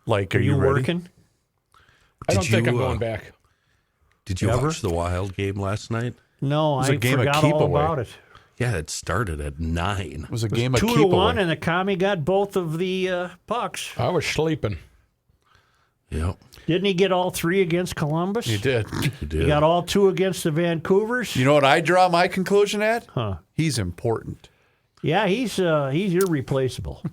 Like, are you working? I don't think I'm going back. Did you watch the Wild game last night? No, I forgot all about it. Yeah, it started at 9. It was a game of 2-1, and the commie got both of the pucks. I was sleeping. Yep. Didn't he get all 3 against Columbus? He did. He got all 2 against the Vancouvers. You know what I draw my conclusion at? Huh. He's important. Yeah, he's irreplaceable.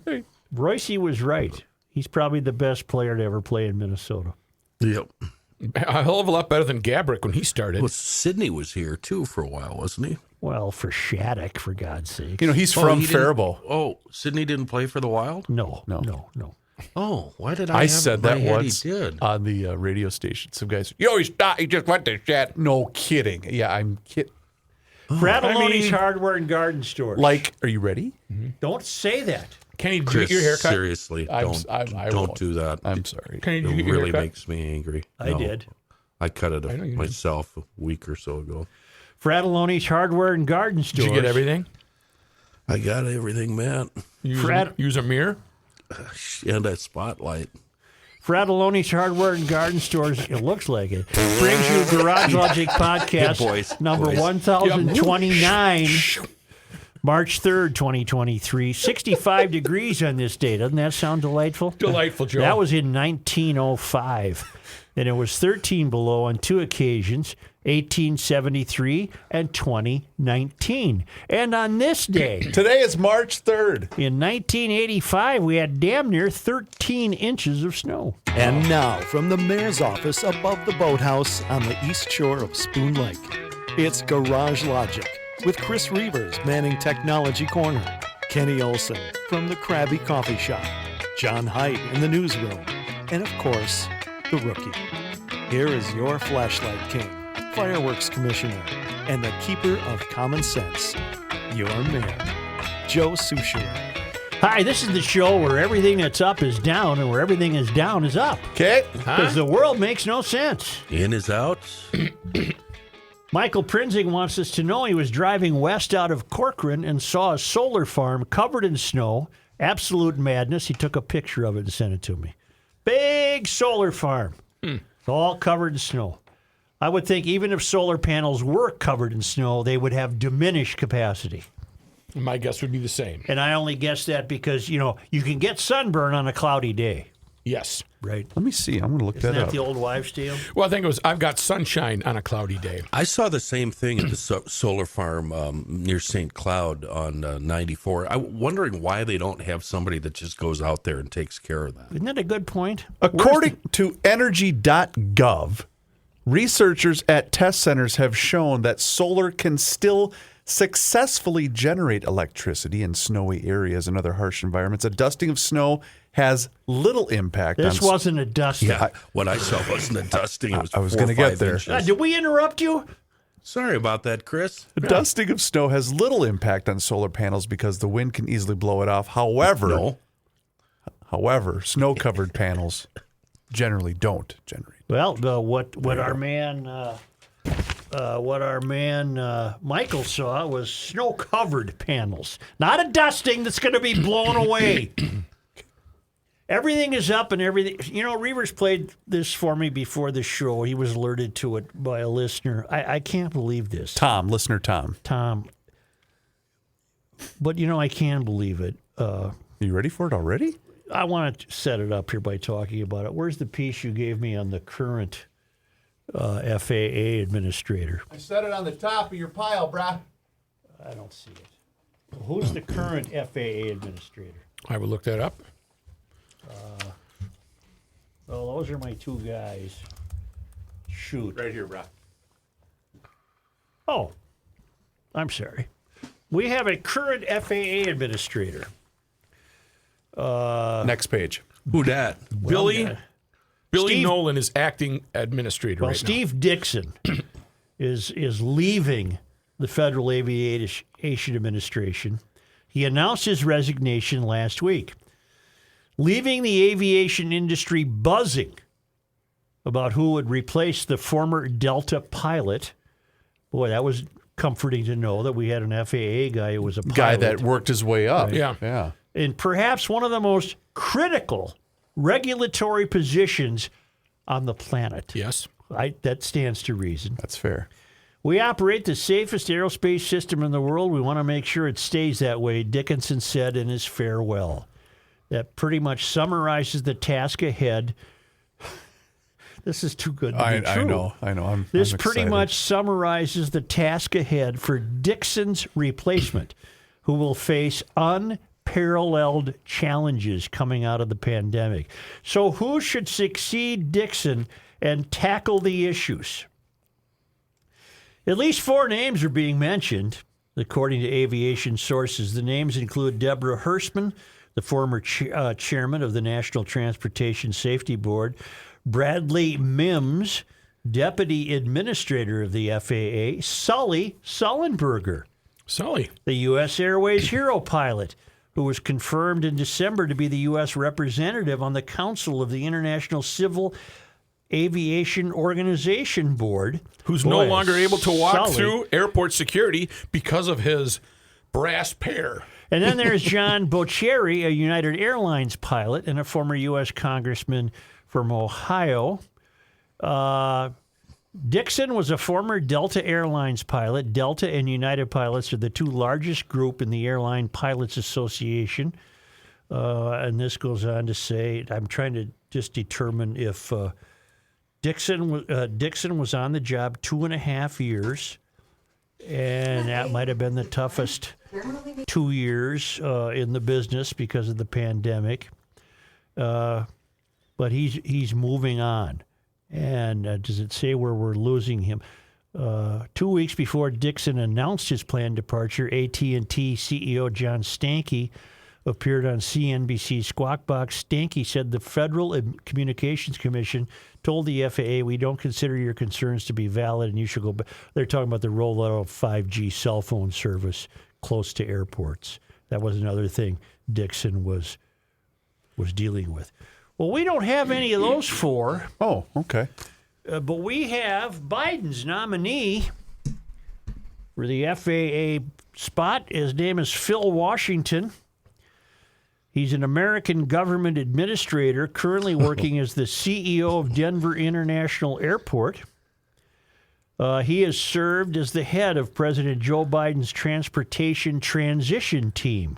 Reusse was right. He's probably the best player to ever play in Minnesota. Yep. A hell of a lot better than Gabrick when he started. Well, Sidney was here, too, for a while, wasn't he? Well, for Shattuck, for God's sake. You know, he's from Faribault. Oh, Sidney didn't play for the Wild? No. Oh, why did I said that once he did? on the radio station. Some guys, he's not. He just went to Shattuck. No kidding. Yeah, I'm kidding. Fratelloni's Hardware and Garden Stores. Like, are you ready? Don't say that. Kenny, did Chris, you get your haircut? seriously, I don't won't. do that. I'm sorry. Kenny, did you It get your really haircut? makes me angry. I did. I cut it myself a week or so ago. Fratelloni's Hardware and Garden Stores. Did you get everything? I got everything, man. Use a mirror? And a spotlight. Fratelloni's Hardware and Garden Stores, it looks like it, brings you Garage Logic Podcast number 1029, March 3rd, 2023. 65 degrees on this day. Doesn't that sound delightful? Delightful, Joe. That was in 1905. And it was 13 below on 2 occasions, 1873 and 2019. And on this day, Today is March 3rd. in 1985, we had damn near 13 inches of snow. And now, from the mayor's office above the boathouse on the east shore of Spoon Lake, it's Garage Logic with Chris Reavers manning Technology Corner, Kenny Olson from the Krabby Coffee Shop, John Haidt in the newsroom, and of course, the Rookie. Here is your flashlight king, fireworks commissioner, and the keeper of common sense, your mayor, Joe Souchere. Hi, this is the show where everything that's up is down and where everything is down is up. Okay. Because the world makes no sense. In is out. Michael Prinzing wants us to know he was driving west out of Corcoran and saw a solar farm covered in snow. Absolute madness. He took a picture of it and sent it to me. Big solar farm. All covered in snow. I would think even if solar panels were covered in snow, they would have diminished capacity. My guess would be the same. And I only guess that because, you can get sunburn on a cloudy day. Yes. Right. Let me see. I'm going to look Isn't that that up. the old wives' tale? Well, I think it was I've got sunshine on a cloudy day. I saw the same thing at the solar farm near St. Cloud on 94. I'm wondering why they don't have somebody that just goes out there and takes care of that. Isn't that a good point? According to energy.gov, researchers at test centers have shown that solar can still successfully generate electricity in snowy areas and other harsh environments. A dusting of snow has little impact This on... wasn't a dusting. Yeah, what I saw wasn't a dusting. It was I was 4 or gonna get 5 there. inches. Did we interrupt you? Sorry about that, Chris. The dusting of snow has little impact on solar panels because the wind can easily blow it off. However, snow-covered panels generally don't generate. Well, what our man Michael saw was snow-covered panels, not a dusting that's going to be blown away. Everything is up and everything. Reavers played this for me before the show. He was alerted to it by a listener. I can't believe this. Listener Tom. But, I can believe it. Are you ready for it already? I want to set it up here by talking about it. Where's the piece you gave me on the current FAA administrator? I set it on the top of your pile, brah. I don't see it. Who's the current FAA administrator? I will look that up. Well, those are my 2 guys. Shoot. Right here, brah. Oh, I'm sorry. We have a current FAA administrator. Next page. Who dat? Billy Steve- Nolan is acting administrator Well, right Steve Dixon is leaving the Federal Aviation Administration. He announced his resignation last week, leaving the aviation industry buzzing about who would replace the former Delta pilot. Boy, that was comforting to know that we had an FAA guy who was a pilot. Guy that worked his way up. now. Yeah. And perhaps one of the most critical regulatory positions on the planet. Yes. That stands to reason. That's fair. We operate the safest aerospace system in the world. We want to make sure it stays that way, Dickinson said in his farewell. That pretty much summarizes the task ahead. This is too good to be true. I know. This I'm pretty excited. much summarizes the task ahead for Dixon's replacement, who will face unparalleled challenges coming out of the pandemic. So who should succeed Dixon and tackle the issues? At least 4 names are being mentioned, according to aviation sources. The names include Deborah Hersman, the former chairman of the National Transportation Safety Board, Bradley Mims, deputy administrator of the FAA, Sully Sullenberger, the U.S. Airways hero pilot, who was confirmed in December to be the U.S. representative on the Council of the International Civil Aviation Organization Board. Who's no longer able to walk Sully. through airport security because of his brass pair. And then there's John Boccieri, a United Airlines pilot and a former U.S. congressman from Ohio. Dixon was a former Delta Airlines pilot. Delta and United pilots are the 2 largest group in the Airline Pilots Association. And this goes on to say, I'm trying to just determine if Dixon was on the job 2.5 years, and that might have been the toughest 2 years in the business because of the pandemic. But he's moving on. And does it say where we're losing him? 2 weeks before Dixon announced his planned departure, AT&T CEO John Stankey appeared on CNBC's Squawk Box. Stankey said the Federal Communications Commission told the FAA, we don't consider your concerns to be valid and you should go back. They're talking about the rollout of 5G cell phone service close to airports. That was another thing Dixon was dealing with. Well, we don't have any of those 4. Oh, okay. But we have Biden's nominee for the FAA spot. His name is Phil Washington. He's an American government administrator currently working as the CEO of Denver International Airport. He has served as the head of President Joe Biden's transportation transition team.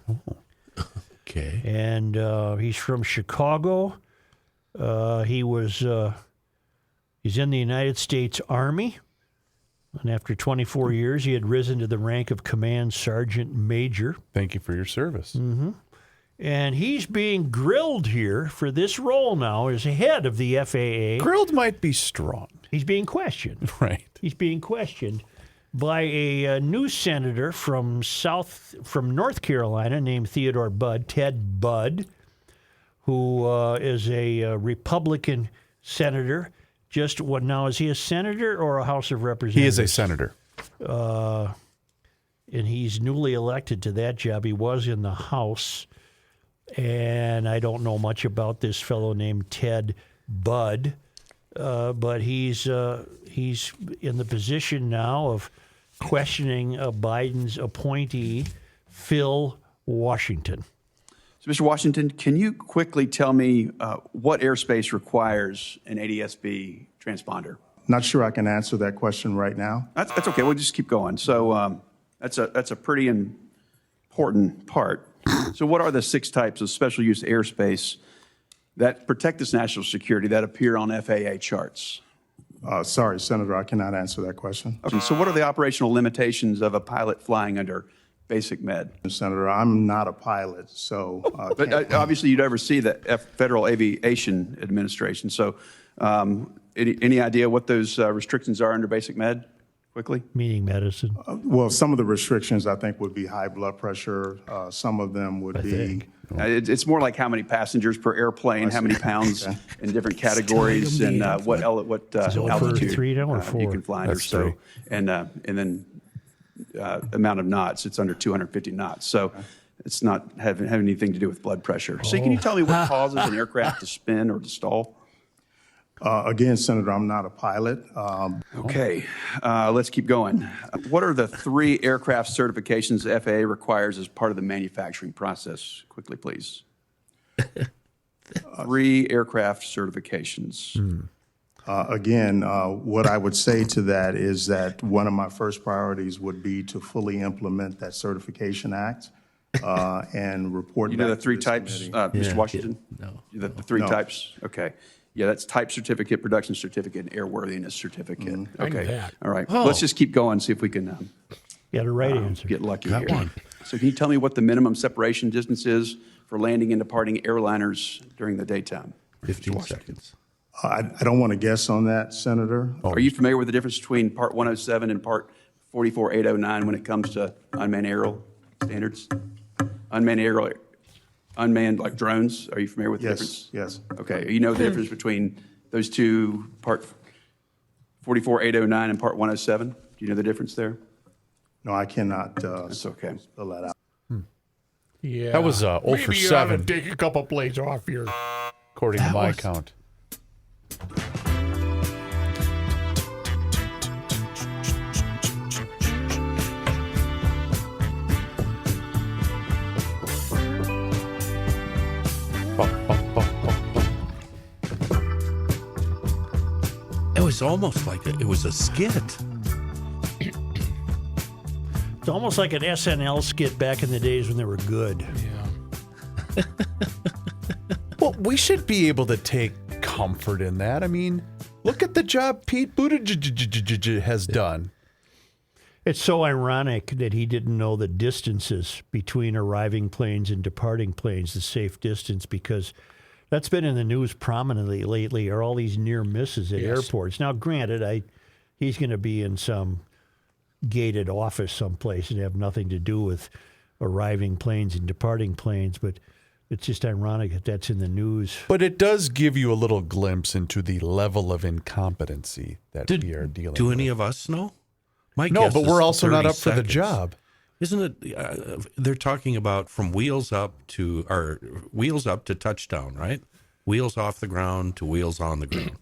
Okay. And he's from Chicago. He's in the United States Army. And after 24 years, he had risen to the rank of Command Sergeant Major. Thank you for your service. Mm-hmm. And he's being grilled here for this role now as head of the FAA. Grilled might be strong. He's being questioned. Right. He's being questioned by a new senator from North Carolina named Theodore Budd, Ted Budd, who is a Republican senator. Just what now? Is he a senator or a House of Representatives? He is a senator. And he's newly elected to that job. He was in the House. And I don't know much about this fellow named Ted Budd, but he's in the position now of questioning Biden's appointee, Phil Washington. So, Mr. Washington, can you quickly tell me what airspace requires an ADS-B transponder? Not sure I can answer that question right now. That's okay. We'll just keep going. So that's a pretty important part. So what are the 6 types of special use airspace that protect this national security that appear on FAA charts? Sorry, Senator, I cannot answer that question. Okay, so what are the operational limitations of a pilot flying under basic med? Senator, I'm not a pilot, so... But obviously you'd oversee the Federal Aviation Administration. So any idea what those restrictions are under basic med? Quickly? Meaning medicine. Well, some of the restrictions, I think, would be high blood pressure. Some of them would be... It's more like how many passengers per airplane, how many pounds in different categories, and what altitude 3 now or 4? you can fly under. That's So, and then amount of knots, it's under 250 knots. So it's not have anything to do with blood pressure. So can you tell me what causes an aircraft to spin or to stall? Again, Senator, I'm not a pilot. Okay, let's keep going. What are the 3 aircraft certifications the FAA requires as part of the manufacturing process? Quickly, please. 3 aircraft certifications. Again, what I would say to that is that one of my first priorities would be to fully implement that Certification Act and report You know the back to 3 this types, committee. Mr. Washington? No. The 3 No. types? Okay. Yeah, that's type certificate, production certificate, and airworthiness certificate. I knew Okay. that. All right. Oh. Let's just keep going, see if we can Yeah, the right answer. get lucky Got here. one. So can you tell me what the minimum separation distance is for landing and departing airliners during the daytime? 15 seconds. I don't want to guess on that, Senator. Are you familiar with the difference between Part 107 and Part 44809 when it comes to unmanned aerial standards? Unmanned like drones? Are you familiar with the difference? Yes. Okay, you know the difference between those two, Part 44809 and Part 107? Do you know the difference there? No, I cannot That's okay. spell that out. Yeah. That was 0 for Maybe you ought to 7, take a couple plays off here. according to my count. Bum, bum, bum, bum, bum. It was almost like it was a skit. It's almost like an SNL skit back in the days when they were good. Yeah. Well, we should be able to take comfort in that. I mean, look at the job Pete Buttigieg has done. It's so ironic that he didn't know the distances between arriving planes and departing planes, the safe distance, because that's been in the news prominently lately, are all these near misses at airports. Now, granted, he's going to be in some gated office someplace and have nothing to do with arriving planes and departing planes, but it's just ironic that that's in the news. But it does give you a little glimpse into the level of incompetency that we are dealing Do with. any of us know? My No, guess but is we're also not 30 up for the seconds. job. Isn't it? They're talking about from wheels up to touchdown, right? Wheels off the ground to wheels on the ground.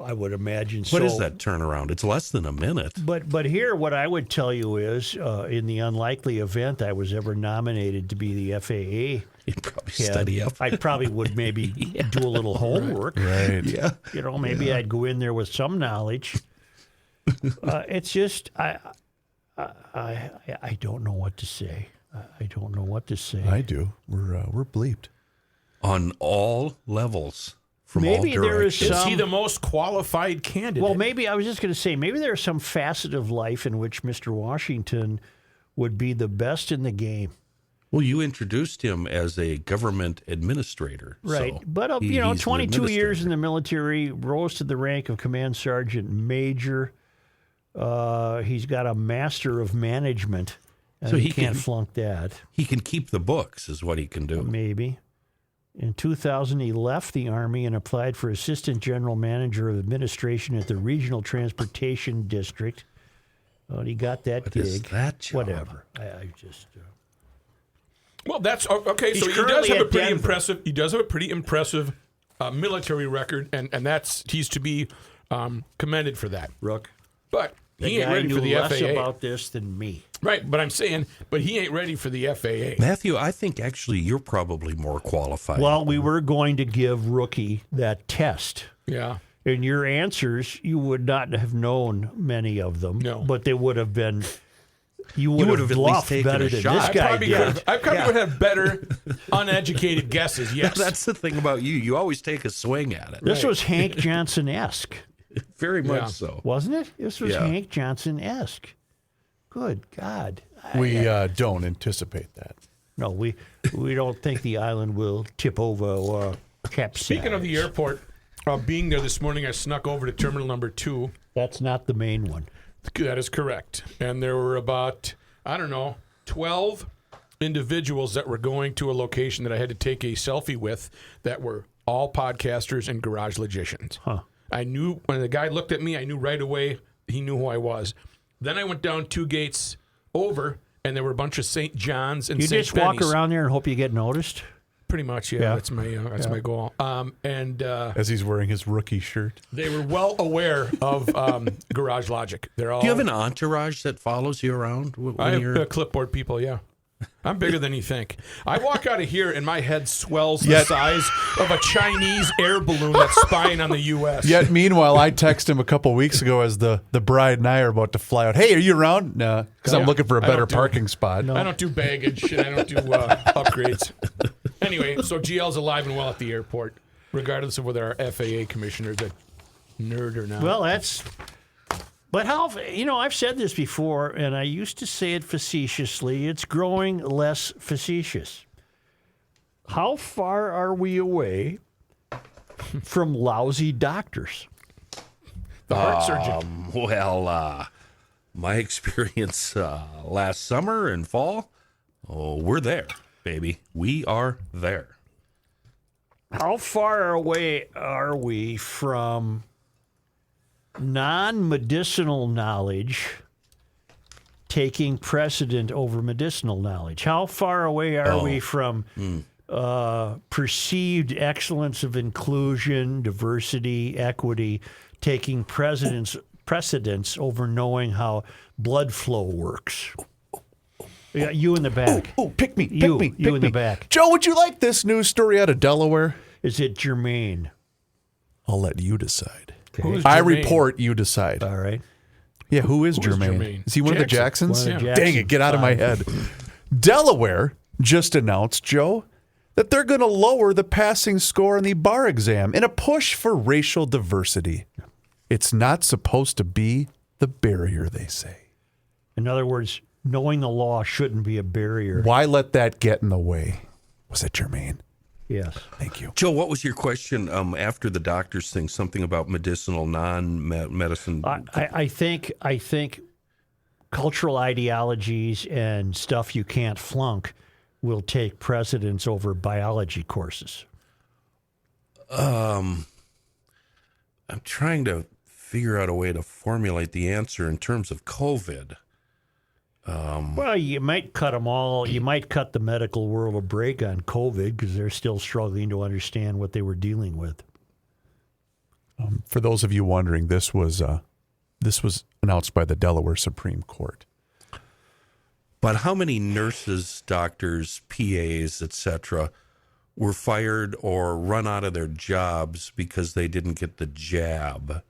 I would imagine so. What is that turnaround? It's less than a minute. But here, what I would tell you is, in the unlikely event I was ever nominated to be the FAA You'd probably head, study up. I probably would maybe do a little homework. Right. Yeah. You know, maybe I'd go in there with some knowledge. It's just I don't know what to say. I don't know what to say. I do. We're bleeped. On all levels, from Maybe all there is directions. Is he some. the most qualified candidate? Well, maybe I was just going to say maybe there's some facet of life in which Mr. Washington would be the best in the game. Well, you introduced him as a government administrator. Right. so But, he's an 22 years in administrator. the military, rose to the rank of command sergeant major. He's got a master of management. And So he he can't can- flunk that, He can keep the books, is what he can do. maybe. In 2000, he left the Army and applied for Assistant General Manager of Administration at the Regional Transportation District. He got that What gig. is that job? Whatever. I just... Well, that's okay. He's So he does currently have a at pretty Denver. impressive. He does have a pretty impressive military record, and he's to be commended for that. Rook. But The he ain't guy ready knew for the less FAA. about this than me. Right, but I'm saying, but he ain't ready for the FAA. Matthew, I think actually you're probably more qualified. Well, we were going to give Rookie that test. Yeah. And your answers, you would not have known many of them. No. But they would have been, you would would have have at least bluffed taken better a than shot. this I guy probably did. would have better uneducated guesses. Yes. That's the thing about you. You always take a swing at it. This was Hank Johnson-esque, Very much Yeah. so. wasn't it? This was Yeah. Hank Johnson-esque. Good God. We don't anticipate that. No, we don't think the island will tip over or capsize. Speaking of the airport, being there this morning, I snuck over to terminal number 2. That's not the main one. That is correct. And there were about, 12 individuals that were going to a location that I had to take a selfie with that were all podcasters and garage logicians. Huh. I knew when the guy looked at me, I knew right away he knew who I was. Then I went down 2 gates over, and there were a bunch of St. John's and You St. just walk Benny's. around there and hope you get noticed? Pretty much, yeah. That's my goal. And As he's wearing his rookie shirt. they were well aware of Garage Logic. They're all. Do you have an entourage that follows you around when I have you're? clipboard people, yeah. I'm bigger than you think. I walk out of here and my head swells the size of a Chinese air balloon that's spying on the U.S. Yet, meanwhile, I texted him a couple weeks ago as the bride and I are about to fly out. Hey, are you around? No, because I'm looking for a better parking spot. I don't do baggage and I don't do upgrades. Anyway, so GL's alive and well at the airport, regardless of whether our FAA commissioner's a nerd or not. Well, but how, I've said this before, and I used to say it facetiously. It's growing less facetious. How far are we away from lousy doctors? The heart surgeon. Well, my experience last summer and fall, we're there, baby. We are there. How far away are we from non-medicinal knowledge taking precedent over medicinal knowledge? How far away are we from perceived excellence of inclusion, diversity, equity taking precedence over knowing how blood flow works? Yeah, you in the back. Oh, pick me. You Pick in the me. back. Joe, would you like this news story out of Delaware? Is it germane? I'll let you decide. Who's I Jermaine? report, you decide. All right. Yeah, who is Who is Jermaine? Jermaine? Is he one of the Jackson. Jacksons? One of the Dang it, get out of my head. Delaware just announced, Joe, that they're going to lower the passing score on the bar exam in a push for racial diversity. It's not supposed to be the barrier, they say. In other words, knowing the law shouldn't be a barrier. Why let that get in the way? Was it Jermaine? Yes. Thank you. Joe, what was your question after the doctor's thing? Something about medicinal, non-medicine? I think cultural ideologies and stuff you can't flunk will take precedence over biology courses. I'm trying to figure out a way to formulate the answer in terms of COVID. Well, you might cut them all. You might cut the medical world a break on COVID because they're still struggling to understand what they were dealing with. For those of you wondering, this was announced by the Delaware Supreme Court. But how many nurses, doctors, PAs, etc., were fired or run out of their jobs because they didn't get the jab?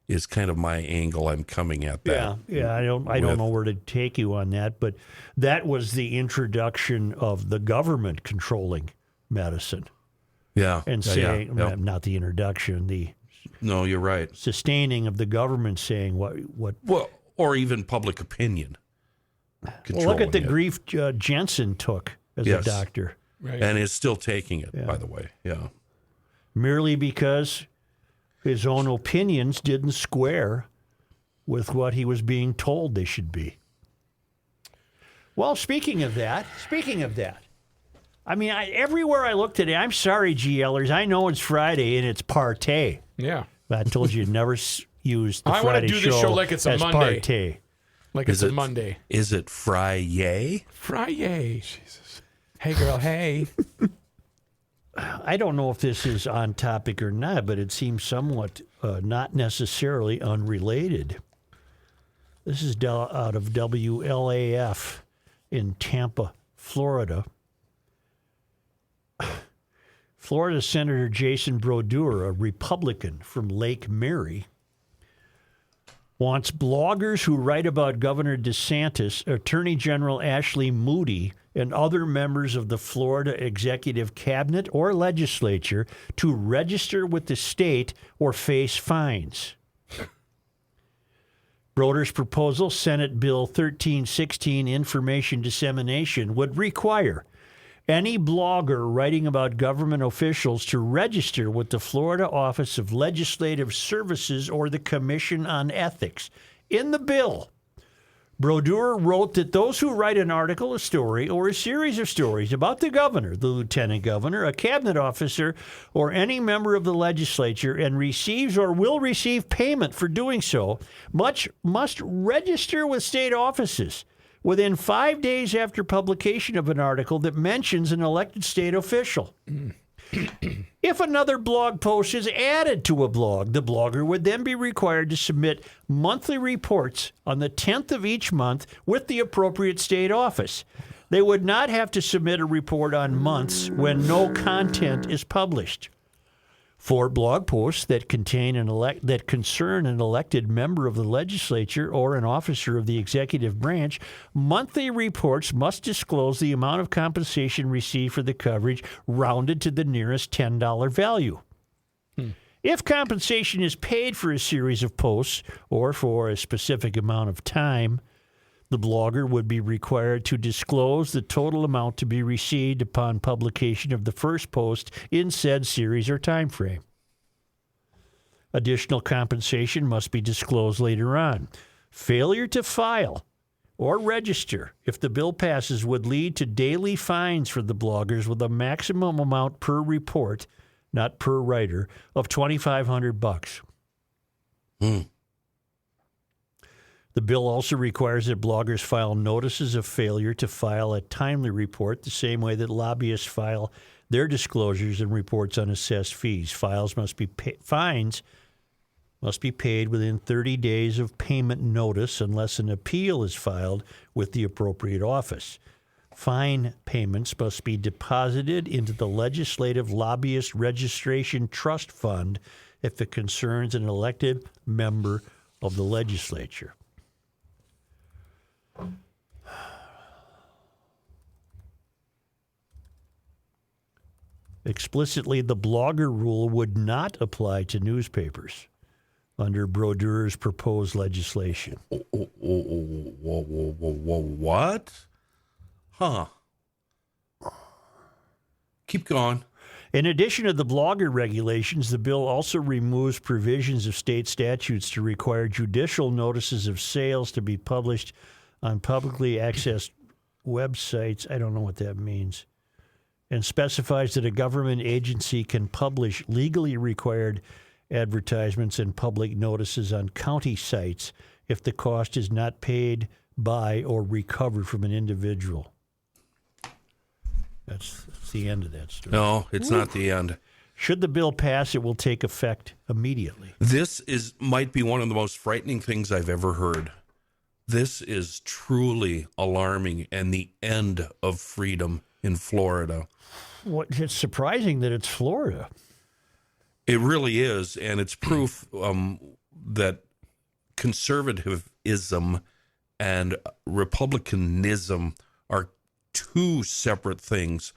Is kind of my angle I'm coming at that. Yeah. I don't know where to take you on that, but that was the introduction of the government controlling medicine Yeah. and saying not the introduction, No, you're right. sustaining of the government saying what. Well, or even public opinion. Well, look at the controlling it. grief Jensen took as Yes. a doctor, Right. And is still taking it, by the way. Yeah. merely because his own opinions didn't square with what he was being told they should be. Well, speaking of that, I mean, everywhere I look today, I'm sorry, GLers, I know it's Friday and it's partay. Yeah. I told you never use the I wanna Friday do this show like it's a as Monday. partay. Like it's a Monday. Is it Friday? Friday. Jesus. Hey, girl, hey. I don't know if this is on topic or not, but it seems somewhat not necessarily unrelated. This is out of WLAF in Tampa, Florida. Florida Senator Jason Brodeur, a Republican from Lake Mary, wants bloggers who write about Governor DeSantis, Attorney General Ashley Moody, and other members of the Florida Executive Cabinet or Legislature to register with the state or face fines. Brodeur's proposal, Senate Bill 1316, Information Dissemination, would require any blogger writing about government officials to register with the Florida Office of Legislative Services or the Commission on Ethics. In the bill, Brodeur wrote that those who write an article, a story, or a series of stories about the governor, the lieutenant governor, a cabinet officer, or any member of the legislature and receives or will receive payment for doing so must register with state offices within 5 days after publication of an article that mentions an elected state official. If another blog post is added to a blog, the blogger would then be required to submit monthly reports on the 10th of each month with the appropriate state office. They would not have to submit a report on months when no content is published. For blog posts that concern an elected member of the legislature or an officer of the executive branch, monthly reports must disclose the amount of compensation received for the coverage, rounded to the nearest $10 value. If compensation is paid for a series of posts or for a specific amount of time, the blogger would be required to disclose the total amount to be received upon publication of the first post in said series or time frame. Additional compensation must be disclosed later on. Failure to file or register, if the bill passes, would lead to daily fines for the bloggers with a maximum amount per report, not per writer, of $2,500. The bill also requires that bloggers file notices of failure to file a timely report the same way that lobbyists file their disclosures and reports on assessed fees. Fines must be paid within 30 days of payment notice unless an appeal is filed with the appropriate office. Fine payments must be deposited into the Legislative Lobbyist Registration Trust Fund if it concerns an elected member of the legislature. Explicitly, the blogger rule would not apply to newspapers under Brodeur's proposed legislation. What? Huh. Keep going. In addition to the blogger regulations, the bill also removes provisions of state statutes to require judicial notices of sales to be published on publicly accessed websites. I don't know what that means. And specifies that a government agency can publish legally required advertisements and public notices on county sites if the cost is not paid by or recovered from an individual. That's the end of that story. No, it's not the end. Should the bill pass, it will take effect immediately. This might be one of the most frightening things I've ever heard. This is truly alarming and the end of freedom in Florida. It's surprising that it's Florida. It really is, and it's proof that conservatism and republicanism are two separate things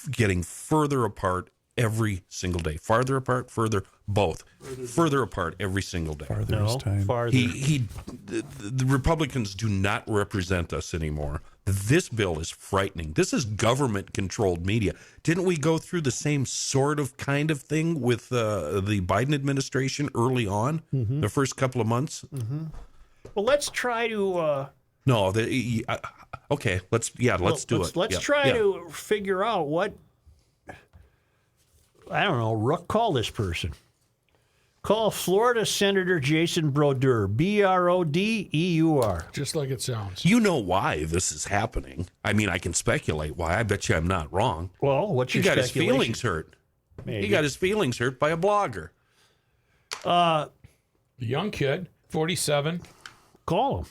getting further apart every single day. Farther apart, further, both. Further apart every single day. Farther is time. Farther. The Republicans do not represent us anymore. This bill is frightening. This is government-controlled media. Didn't we go through the same sort of kind of thing with the Biden administration early on, the first couple of months? Mm-hmm. Well, let's try to... No, okay, let's do it. Let's try to figure out what... I don't know, Rook, call this person. Call Florida Senator Jason Brodeur, Brodeur. Just like it sounds. You know why this is happening. I mean, I can speculate why. I bet you I'm not wrong. Well, what's your He got his speculation? feelings hurt. Maybe. He got his feelings hurt by a blogger. A young kid, 47. Call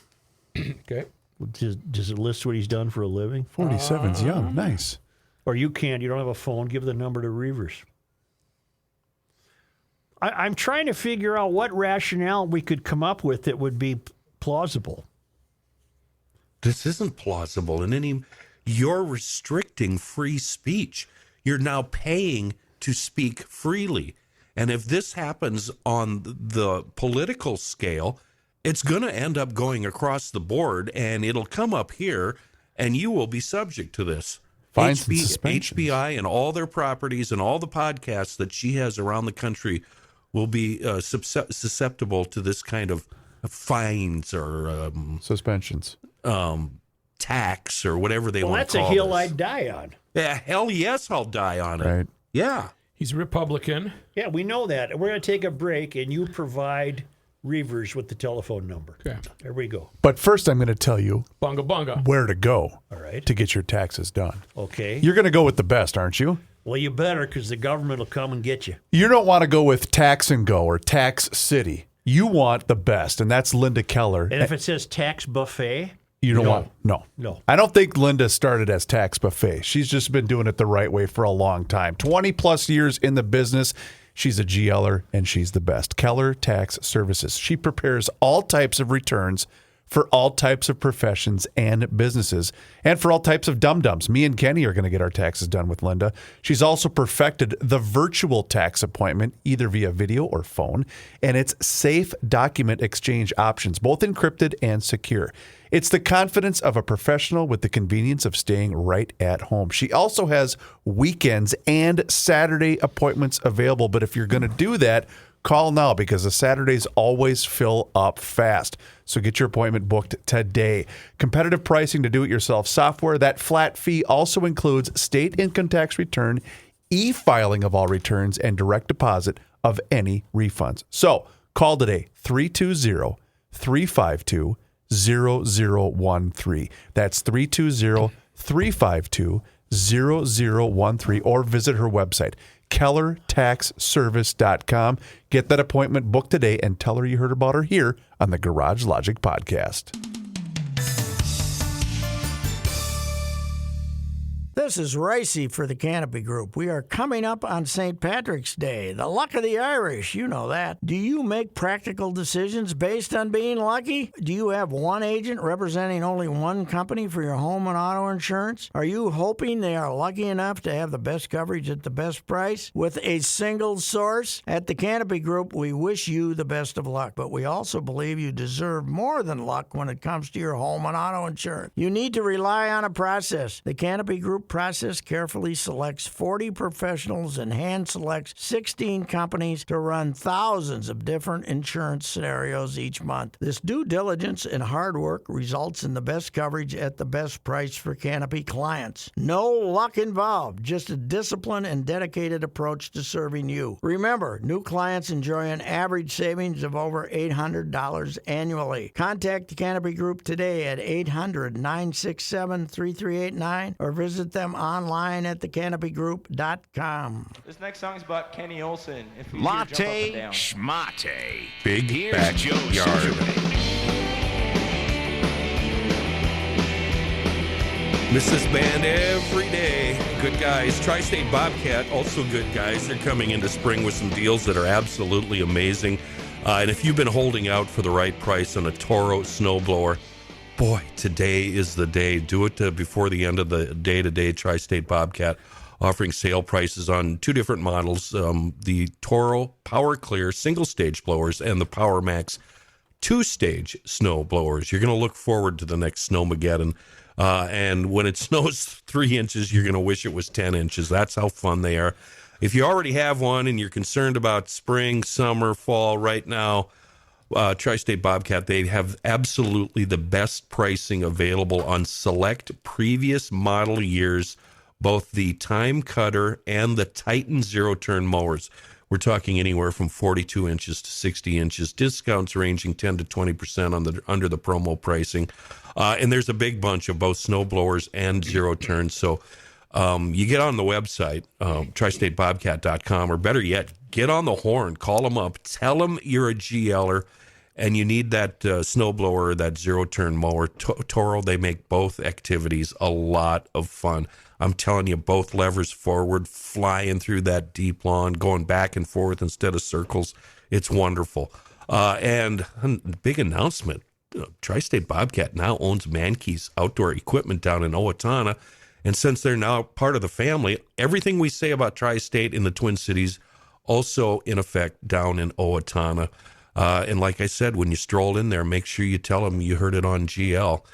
him. Okay. Does it list what he's done for a living? 47's young. Nice. Or you can't. You don't have a phone. Give the number to Reavers. I'm trying to figure out what rationale we could come up with that would be plausible. This isn't plausible in any... You're restricting free speech. You're now paying to speak freely. And if this happens on the political scale, it's going to end up going across the board, and it'll come up here, and you will be subject to this. Fines and suspensions. HBI and all their properties and all the podcasts that she has around the country will be susceptible to this kind of fines or suspensions, tax or whatever they want to call it. Well, that's a hill I'd die on. Yeah, hell yes, I'll die on it. Right. Yeah. He's a Republican. Yeah, we know that. We're going to take a break, and you provide Reavers with the telephone number. Okay. There we go. But first, I'm going to tell you Bunga bunga. where to go All right. to get your taxes done. Okay. You're going to go with the best, aren't you? Well, you better, because the government will come and get you. You don't want to go with Tax and Go or Tax City. You want the best, and that's Linda Keller. And if it says tax buffet, You don't No. want no. No. I don't think Linda started as tax buffet. She's just been doing it the right way for a long time. 20 plus years in the business. She's a GLer and she's the best. Keller Tax Services. She prepares all types of returns for all types of professions and businesses, and for all types of dum-dums. Me and Kenny are going to get our taxes done with Linda. She's also perfected the virtual tax appointment, either via video or phone, and it's safe document exchange options, both encrypted and secure. It's the confidence of a professional with the convenience of staying right at home. She also has weekends and Saturday appointments available, but if you're going to do that, call now because the Saturdays always fill up fast. So get your appointment booked today. Competitive pricing to do-it-yourself software. That flat fee also includes state income tax return, e-filing of all returns, and direct deposit of any refunds. So call today, 320-352-0013. That's 320-352-0013, or visit her website, KellerTaxService.com. Get that appointment booked today and tell her you heard about her here on the Garage Logic Podcast. This is Reusse for the Canopy Group. We are coming up on St. Patrick's Day, the luck of the Irish, you know that. Do you make practical decisions based on being lucky? Do you have one agent representing only one company for your home and auto insurance? Are you hoping they are lucky enough to have the best coverage at the best price with a single source? At the Canopy Group, we wish you the best of luck, but we also believe you deserve more than luck when it comes to your home and auto insurance. You need to rely on a process. The Canopy Group process carefully selects 40 professionals and hand selects 16 companies to run thousands of different insurance scenarios each month. This due diligence and hard work results in the best coverage at the best price for Canopy clients. No luck involved, just a disciplined and dedicated approach to serving you. Remember, new clients enjoy an average savings of over $800 annually. Contact the Canopy Group today at 800-967-3389 or visit them online at thecanopygroup.com. This next song is about Kenny Olson. If you Latte schmate. Big Here's Joe backyard. Cicerone. Miss this band every day. Good guys. Tri-State Bobcat, also good guys. They're coming into spring with some deals that are absolutely amazing. And if you've been holding out for the right price on a Toro snowblower, boy, today is the day. Do it before the end of the day today. Tri-State Bobcat offering sale prices on two different models, the Toro Power Clear single-stage blowers and the Power Max two-stage snow blowers. You're going to look forward to the next Snowmageddon. And when it snows 3 inches, you're going to wish it was 10 inches. That's how fun they are. If you already have one and you're concerned about spring, summer, fall right now, Tri-State Bobcat, they have absolutely the best pricing available on select previous model years, both the Time Cutter and the Titan zero-turn mowers. We're talking anywhere from 42 inches to 60 inches, discounts ranging 10 to 20% under the promo pricing. And there's a big bunch of both snow blowers and zero-turns. So you get on the website, tristatebobcat.com, or better yet, get on the horn, call them up, tell them you're a GLer, and you need that snowblower, that zero-turn mower. Toro, they make both activities a lot of fun. I'm telling you, both levers forward, flying through that deep lawn, going back and forth instead of circles. It's wonderful. And big announcement, Tri-State Bobcat now owns Mankey's Outdoor Equipment down in Owatonna. And since they're now part of the family, everything we say about Tri-State in the Twin Cities also in effect down in Owatonna. And like I said, when you stroll in there, make sure you tell them you heard it on GL.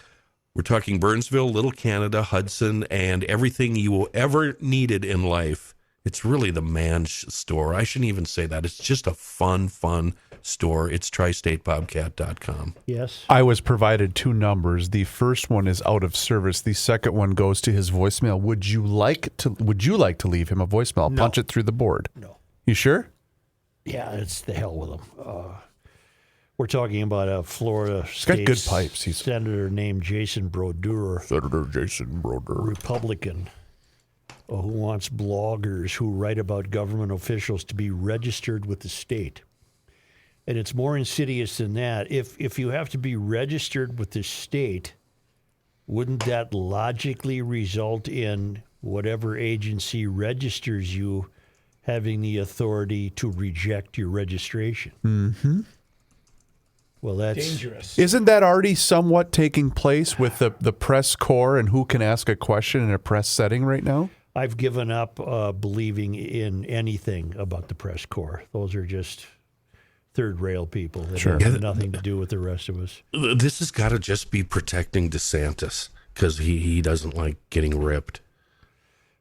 We're talking Burnsville, Little Canada, Hudson, and everything you ever needed in life. It's really the man's store. I shouldn't even say that. It's just a fun store. It's tristatebobcat.com. Yes. I was provided two numbers. The first one is out of service. The second one goes to his voicemail. Would you like to leave him a voicemail? No. Punch it through the board. No. You sure? Yeah, it's the hell with him. We're talking about a Florida got state good pipes. He's senator named Jason Brodeur, Senator Jason Brodeur. Republican, who wants bloggers who write about government officials to be registered with the state. And it's more insidious than that. If you have to be registered with the state, wouldn't that logically result in whatever agency registers you having the authority to reject your registration? Mm-hmm. Well, that's dangerous. Isn't that already somewhat taking place with the press corps and who can ask a question in a press setting right now? I've given up believing in anything about the press corps. Those are just third rail people that have nothing to do with the rest of us. This has got to just be protecting DeSantis because he doesn't like getting ripped.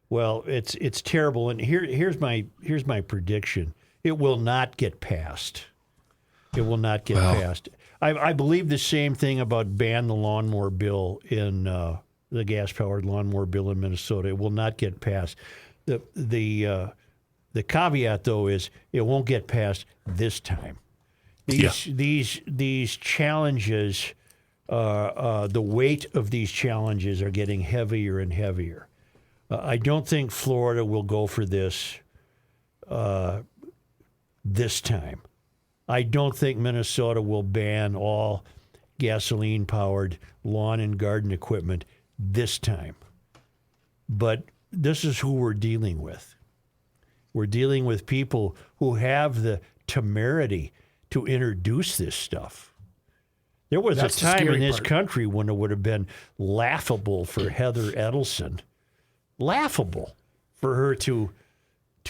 Well, it's terrible, and here's my prediction: it will not get passed. It will not get passed. I believe the same thing about ban the lawnmower bill in the gas-powered lawnmower bill in Minnesota. It will not get passed. The caveat, though, is it won't get passed this time. These challenges, the weight of these challenges are getting heavier and heavier. I don't think Florida will go for this this time. I don't think Minnesota will ban all gasoline-powered lawn and garden equipment this time. But this is who we're dealing with. We're dealing with people who have the temerity to introduce this stuff. There was a time in this country when it would have been laughable for Heather Edelson, laughable for her to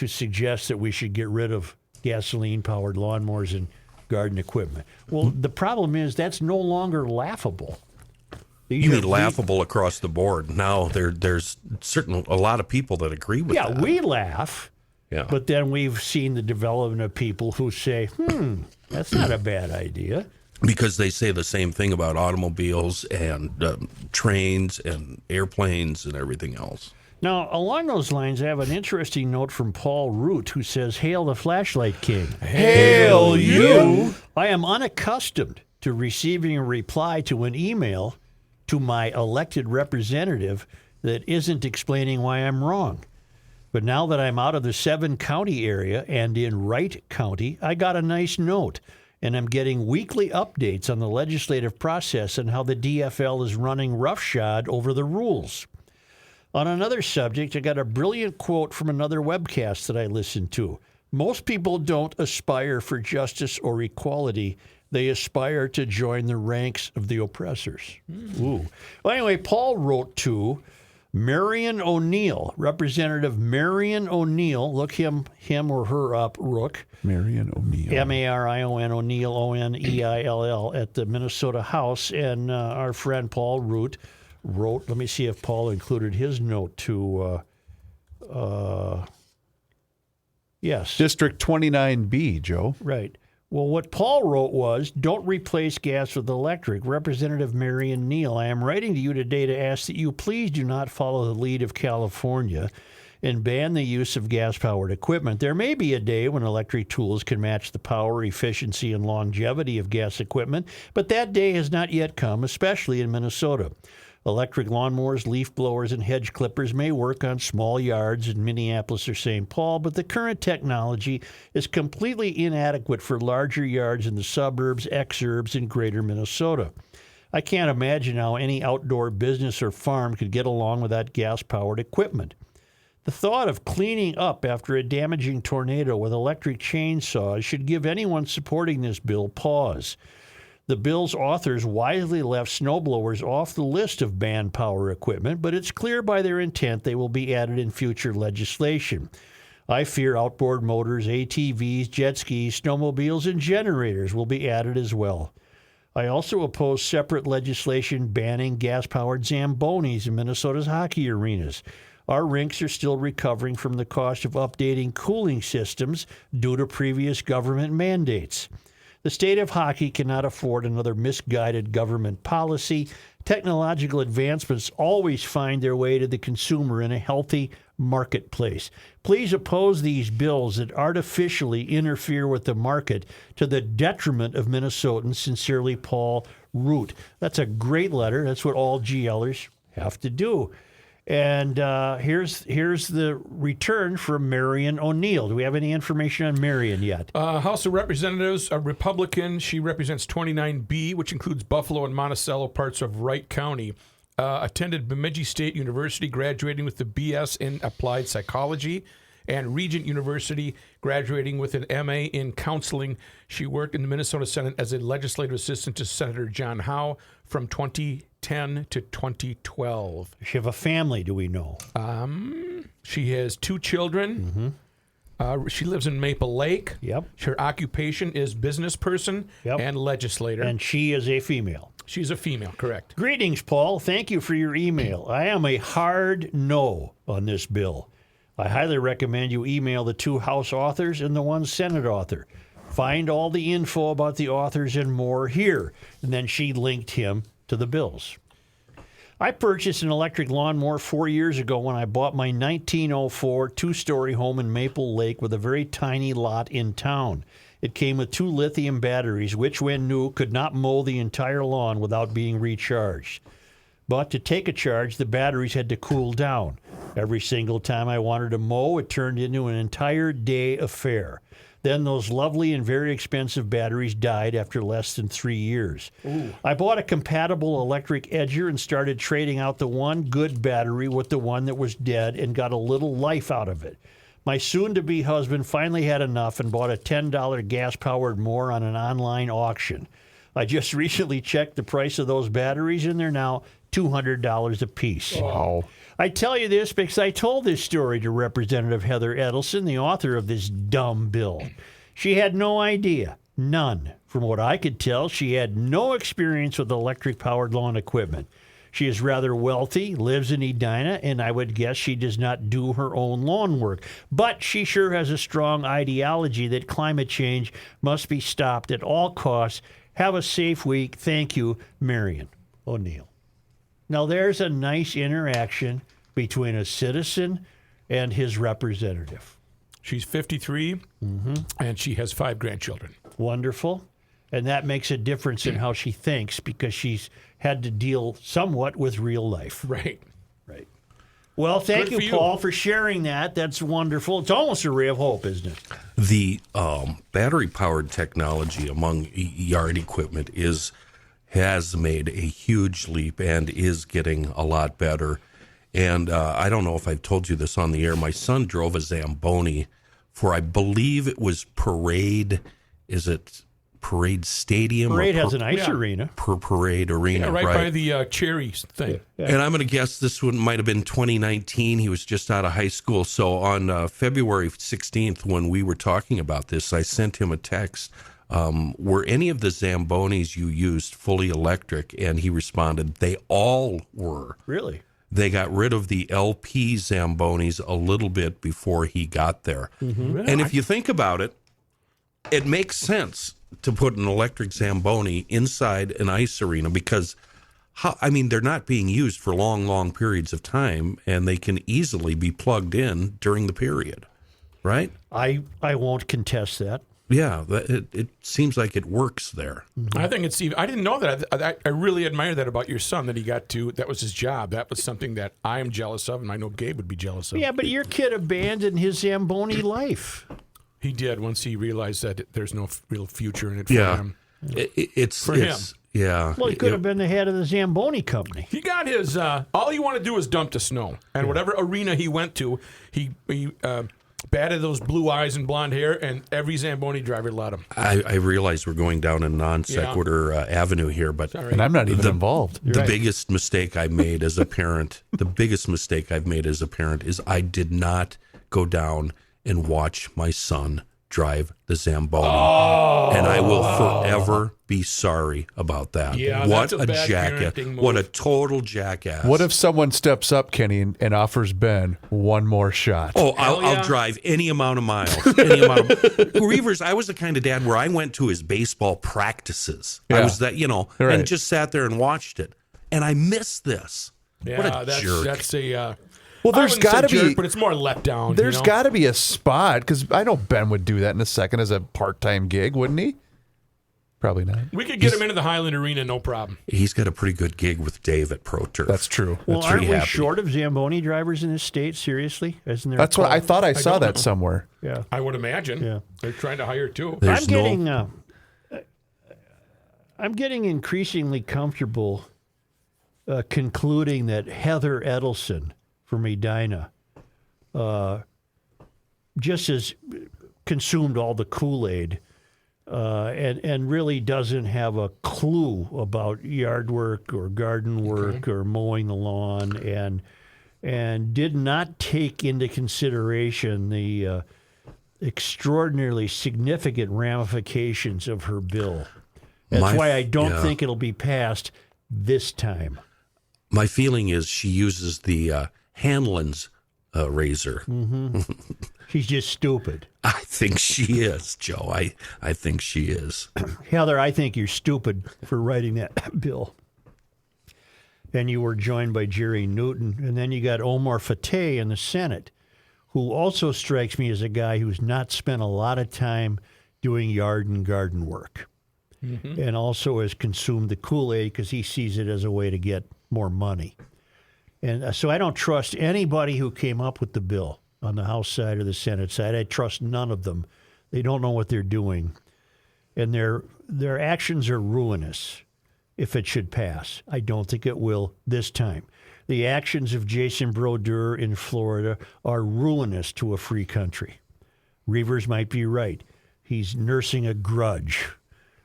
suggest that we should get rid of gasoline-powered lawnmowers and garden equipment. Well, the problem is that's no longer laughable. You mean laughable across the board. Now there's a lot of people that agree with that. Yeah, we laugh. Yeah. But then we've seen the development of people who say, that's not a bad idea. Because they say the same thing about automobiles and trains and airplanes and everything else. Now, along those lines, I have an interesting note from Paul Root, who says, "Hail the Flashlight King." Hail you! I am unaccustomed to receiving a reply to an email to my elected representative that isn't explaining why I'm wrong. But now that I'm out of the 7-county area and in Wright County, I got a nice note, and I'm getting weekly updates on the legislative process and how the DFL is running roughshod over the rules. On another subject, I got a brilliant quote from another webcast that I listened to. Most people don't aspire for justice or equality. They aspire to join the ranks of the oppressors. Ooh. Well, anyway, Paul wrote to Marion O'Neill, Representative Marion O'Neill. Look him or her up, Rook. Marion O'Neill. Marion O'Neill, Oneill, at the Minnesota House. And our friend Paul Root wrote, let me see if Paul included his note to, yes. District 29B, Joe. Right. Well, what Paul wrote was, don't replace gas with electric. Representative Marion Neal, I am writing to you today to ask that you please do not follow the lead of California and ban the use of gas-powered equipment. There may be a day when electric tools can match the power, efficiency, and longevity of gas equipment, but that day has not yet come, especially in Minnesota. Electric lawnmowers, leaf blowers, and hedge clippers may work on small yards in Minneapolis or St. Paul, but the current technology is completely inadequate for larger yards in the suburbs, exurbs, and greater Minnesota. I can't imagine how any outdoor business or farm could get along without gas-powered equipment. The thought of cleaning up after a damaging tornado with electric chainsaws should give anyone supporting this bill pause. The bill's authors wisely left snowblowers off the list of banned power equipment, but it's clear by their intent they will be added in future legislation. I fear outboard motors, ATVs, jet skis, snowmobiles, and generators will be added as well. I also oppose separate legislation banning gas-powered Zambonis in Minnesota's hockey arenas. Our rinks are still recovering from the cost of updating cooling systems due to previous government mandates. The state of hockey cannot afford another misguided government policy. Technological advancements always find their way to the consumer in a healthy marketplace. Please oppose these bills that artificially interfere with the market to the detriment of Minnesotans. Sincerely, Paul Root. That's a great letter. That's what all GLers have to do. And here's the return from Marion O'Neill. Do we have any information on Marion yet? House of Representatives, a Republican. She represents 29B, which includes Buffalo and Monticello, parts of Wright County. attended Bemidji State University, graduating with the BS in Applied Psychology, and Regent University, graduating with an MA in Counseling. She worked in the Minnesota Senate as a legislative assistant to Senator John Howe from 2010 to 2012. Does she have a family, do we know? She has 2 children. She lives in Maple Lake. Yep. Her occupation is business person and legislator. And she is a female. She's a female, correct. Greetings, Paul. Thank you for your email. I am a hard no on this bill. I highly recommend you email the 2 House authors and the 1 Senate author. Find all the info about the authors and more here. And then she linked him to the bills. I purchased an electric lawnmower 4 years ago when I bought my 1904 2-story home in Maple Lake with a very tiny lot in town. It came with 2 lithium batteries, which when new could not mow the entire lawn without being recharged. But to take a charge, the batteries had to cool down. Every single time I wanted to mow, it turned into an entire day affair. Then those lovely and very expensive batteries died after less than 3 years. Ooh. I bought a compatible electric edger and started trading out the one good battery with the one that was dead and got a little life out of it. My soon-to-be husband finally had enough and bought a $10 gas-powered mower on an online auction. I just recently checked the price of those batteries, and they're now $200 a piece. Wow. I tell you this because I told this story to Representative Heather Edelson, the author of this dumb bill. She had no idea. None. From what I could tell, she had no experience with electric-powered lawn equipment. She is rather wealthy, lives in Edina, and I would guess she does not do her own lawn work. But she sure has a strong ideology that climate change must be stopped at all costs. Have a safe week. Thank you, Marion O'Neill. Now, there's a nice interaction between a citizen and his representative. She's 53, and she has 5 grandchildren. Wonderful. And that makes a difference in how she thinks because she's had to deal somewhat with real life. Right. Right. Well, thank Good you, for you. Paul, for sharing that. That's wonderful. It's almost a ray of hope, isn't it? The battery-powered technology among yard equipment has made a huge leap and is getting a lot better. And I don't know if I've told you this on the air. My son drove a Zamboni for, I believe it was Parade. Is it Parade Stadium? Parade has an ice arena. Parade Arena, right by the cherries thing. Yeah. And I'm going to guess this one might have been 2019. He was just out of high school. So on February 16th, when we were talking about this, I sent him a text. Were any of the Zambonis you used fully electric? And he responded, they all were. Really? They got rid of the LP Zambonis a little bit before he got there. Mm-hmm. And if you think about it, it makes sense to put an electric Zamboni inside an ice arena because, they're not being used for long, long periods of time, and they can easily be plugged in during the period, right? I won't contest that. Yeah, it seems like it works there. Mm-hmm. I think it's even. I didn't know that. I really admire that about your son, that he got to. That was his job. That was something that I am jealous of, and I know Gabe would be jealous of. Yeah, but your kid abandoned his Zamboni life. He did once he realized that there's no real future in it for him. It's him. Yeah. Well, he could have been the head of the Zamboni company. He got his. All he wanted to do was dump the snow, and whatever arena he went to, he batted those blue eyes and blonde hair, and every Zamboni driver let him. I realize we're going down a non sequitur avenue here, but and I'm not even involved. The biggest mistake I made as a parent, is I did not go down and watch my son drive the Zamboni. And I will forever be sorry about that. Yeah, what that's a bad jackass. parenting move. What a total jackass. What if someone steps up, Kenny, and offers Ben one more shot? Oh, I'll drive any amount of miles. Reavers, I was the kind of dad where I went to his baseball practices. Yeah. I was that, Right. and just sat there and watched it. And I missed this. Yeah, what a jerk. That's a. Well, there's got to be, but it's more letdown. There's got to be a spot because I know Ben would do that in a second as a part-time gig, wouldn't he? Probably not. We could get him into the Highland Arena, no problem. He's got a pretty good gig with Dave at Pro Turf. That's true. Well, aren't we short of Zamboni drivers in this state? Seriously, isn't there? That's what I thought. I saw that somewhere. Yeah, I would imagine. Yeah, they're trying to hire too. I'm getting increasingly comfortable concluding that Heather Edelson from Edina just has consumed all the Kool-Aid and really doesn't have a clue about yard work or garden work or mowing the lawn, and did not take into consideration the extraordinarily significant ramifications of her bill. That's why I don't think it'll be passed this time. My feeling is she uses the Hanlon's razor. Mm-hmm. She's just stupid. I think she is, Joe. I think she is. Heather, I think you're stupid for writing that bill. Then you were joined by Jerry Newton, and then you got Omar Fateh in the Senate, who also strikes me as a guy who's not spent a lot of time doing yard and garden work, and also has consumed the Kool-Aid because he sees it as a way to get more money. And so I don't trust anybody who came up with the bill on the House side or the Senate side. I trust none of them. They don't know what they're doing, and their actions are ruinous if it should pass. I don't think it will this time. The actions of Jason Brodeur in Florida are ruinous to a free country. Reavers might be right. He's nursing a grudge.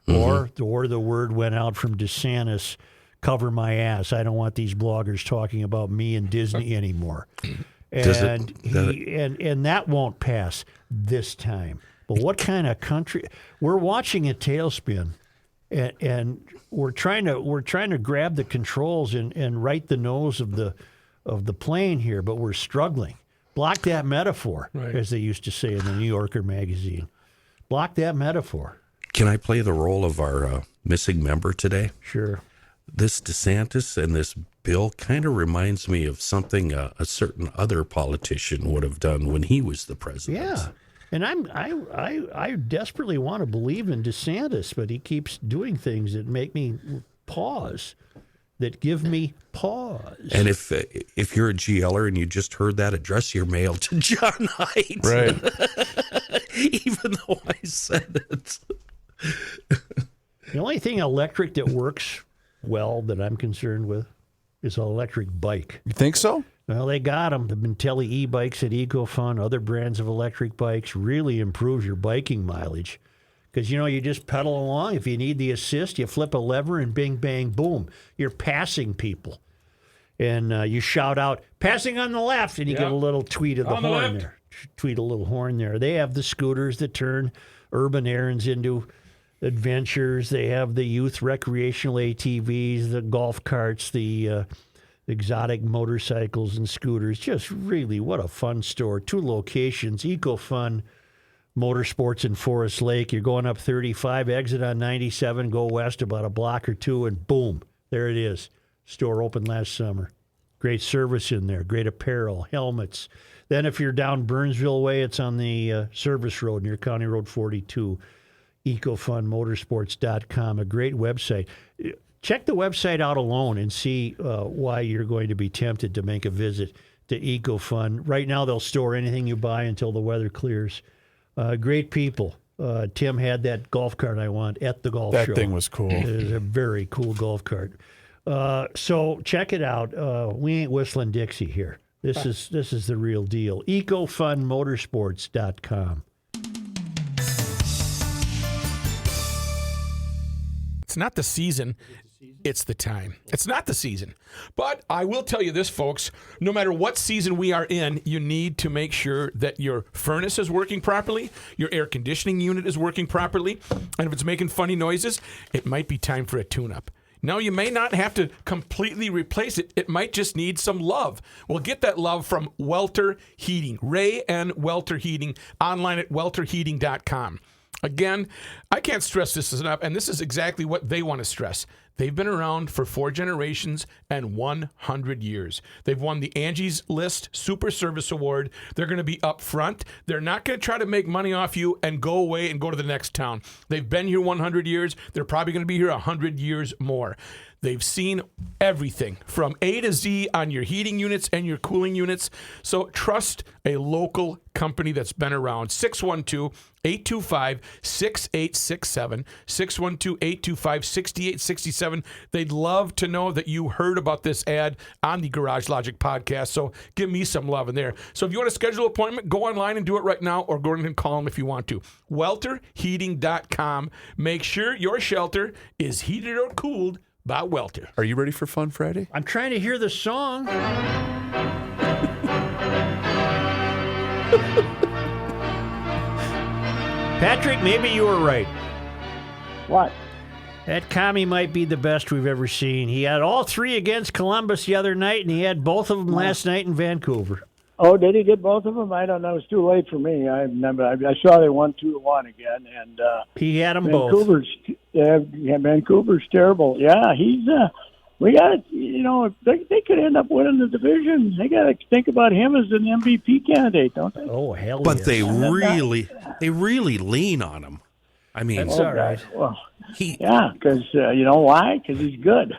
Or the word went out from DeSantis, cover my ass. I don't want these bloggers talking about me and Disney anymore. And that won't pass this time. But what kind of country? We're watching a tailspin, and we're trying to grab the controls and right the nose of the plane here, but we're struggling. Block that metaphor, as they used to say in the New Yorker magazine. Block that metaphor. Can I play the role of our missing member today? Sure. This DeSantis and this bill kind of reminds me of something a certain other politician would have done when he was the president. Yeah. And I desperately want to believe in DeSantis, but he keeps doing things that make me pause, that give me pause. And if you're a GLer and you just heard that, address your mail to John Haidt. Right. Even though I said it. The only thing electric that works well that I'm concerned with is an electric bike. You think so? Well, they got them. The Bentelli e-bikes at EcoFun, other brands of electric bikes, really improves your biking mileage. Because, you just pedal along. If you need the assist, you flip a lever and bing, bang, boom. You're passing people. And you shout out, passing on the left, and you get a little tweet of the horn there. Tweet a little horn there. They have the scooters that turn urban errands into adventures. They have the youth recreational ATVs, the golf carts, the exotic motorcycles and scooters. Just really, what a fun store. 2 locations, EcoFun Motorsports in Forest Lake. You're going up 35, exit on 97, go west about a block or 2, and boom, there it is. Store opened last summer. Great service in there, great apparel, helmets. Then if you're down Burnsville way, it's on the service road near County Road 42. EcoFunMotorsports.com, a great website. Check the website out alone and see why you're going to be tempted to make a visit to EcoFun. Right now, they'll store anything you buy until the weather clears. Great people. Tim had that golf cart I want at the golf show. That thing was cool. It is a very cool golf cart. So check it out. We ain't whistling Dixie here. This is the real deal. EcoFunMotorsports.com. It's not the season, it's the time. It's not the season. But I will tell you this, folks, no matter what season we are in, you need to make sure that your furnace is working properly, your air conditioning unit is working properly, and if it's making funny noises, it might be time for a tune-up. Now, you may not have to completely replace it. It might just need some love. Well, get that love from Welter Heating. Ray and Welter Heating, online at welterheating.com. Again, I can't stress this enough, and this is exactly what they want to stress. They've been around for 4 generations and 100 years. They've won the Angie's List Super Service Award. They're going to be up front. They're not going to try to make money off you and go away and go to the next town. They've been here 100 years. They're probably going to be here 100 years more. They've seen everything from A to Z on your heating units and your cooling units. So trust a local company that's been around. 612-825-6867. 612-825-6867. 877. They'd love to know that you heard about this ad on the Garage Logic podcast, so give me some love in there. So if you want to schedule an appointment, go online and do it right now, or go ahead and call them if you want to. WelterHeating.com. Make sure your shelter is heated or cooled by Welter. Are you ready for Fun Friday? I'm trying to hear the song. Patrick, maybe you were right. What? That commie might be the best we've ever seen. He had all three against Columbus the other night, and he had both of them last night in Vancouver. Oh, did he get both of them? I don't know. It was too late for me. I remember. I saw they won 2-1 again, and he had them both. Vancouver's terrible. Yeah, he's. We got to, they could end up winning the division. They got to think about him as an MVP candidate, don't they? Oh, hell But yes. they really lean on him. I mean, that's all right. Well, because you know why? Because he's good.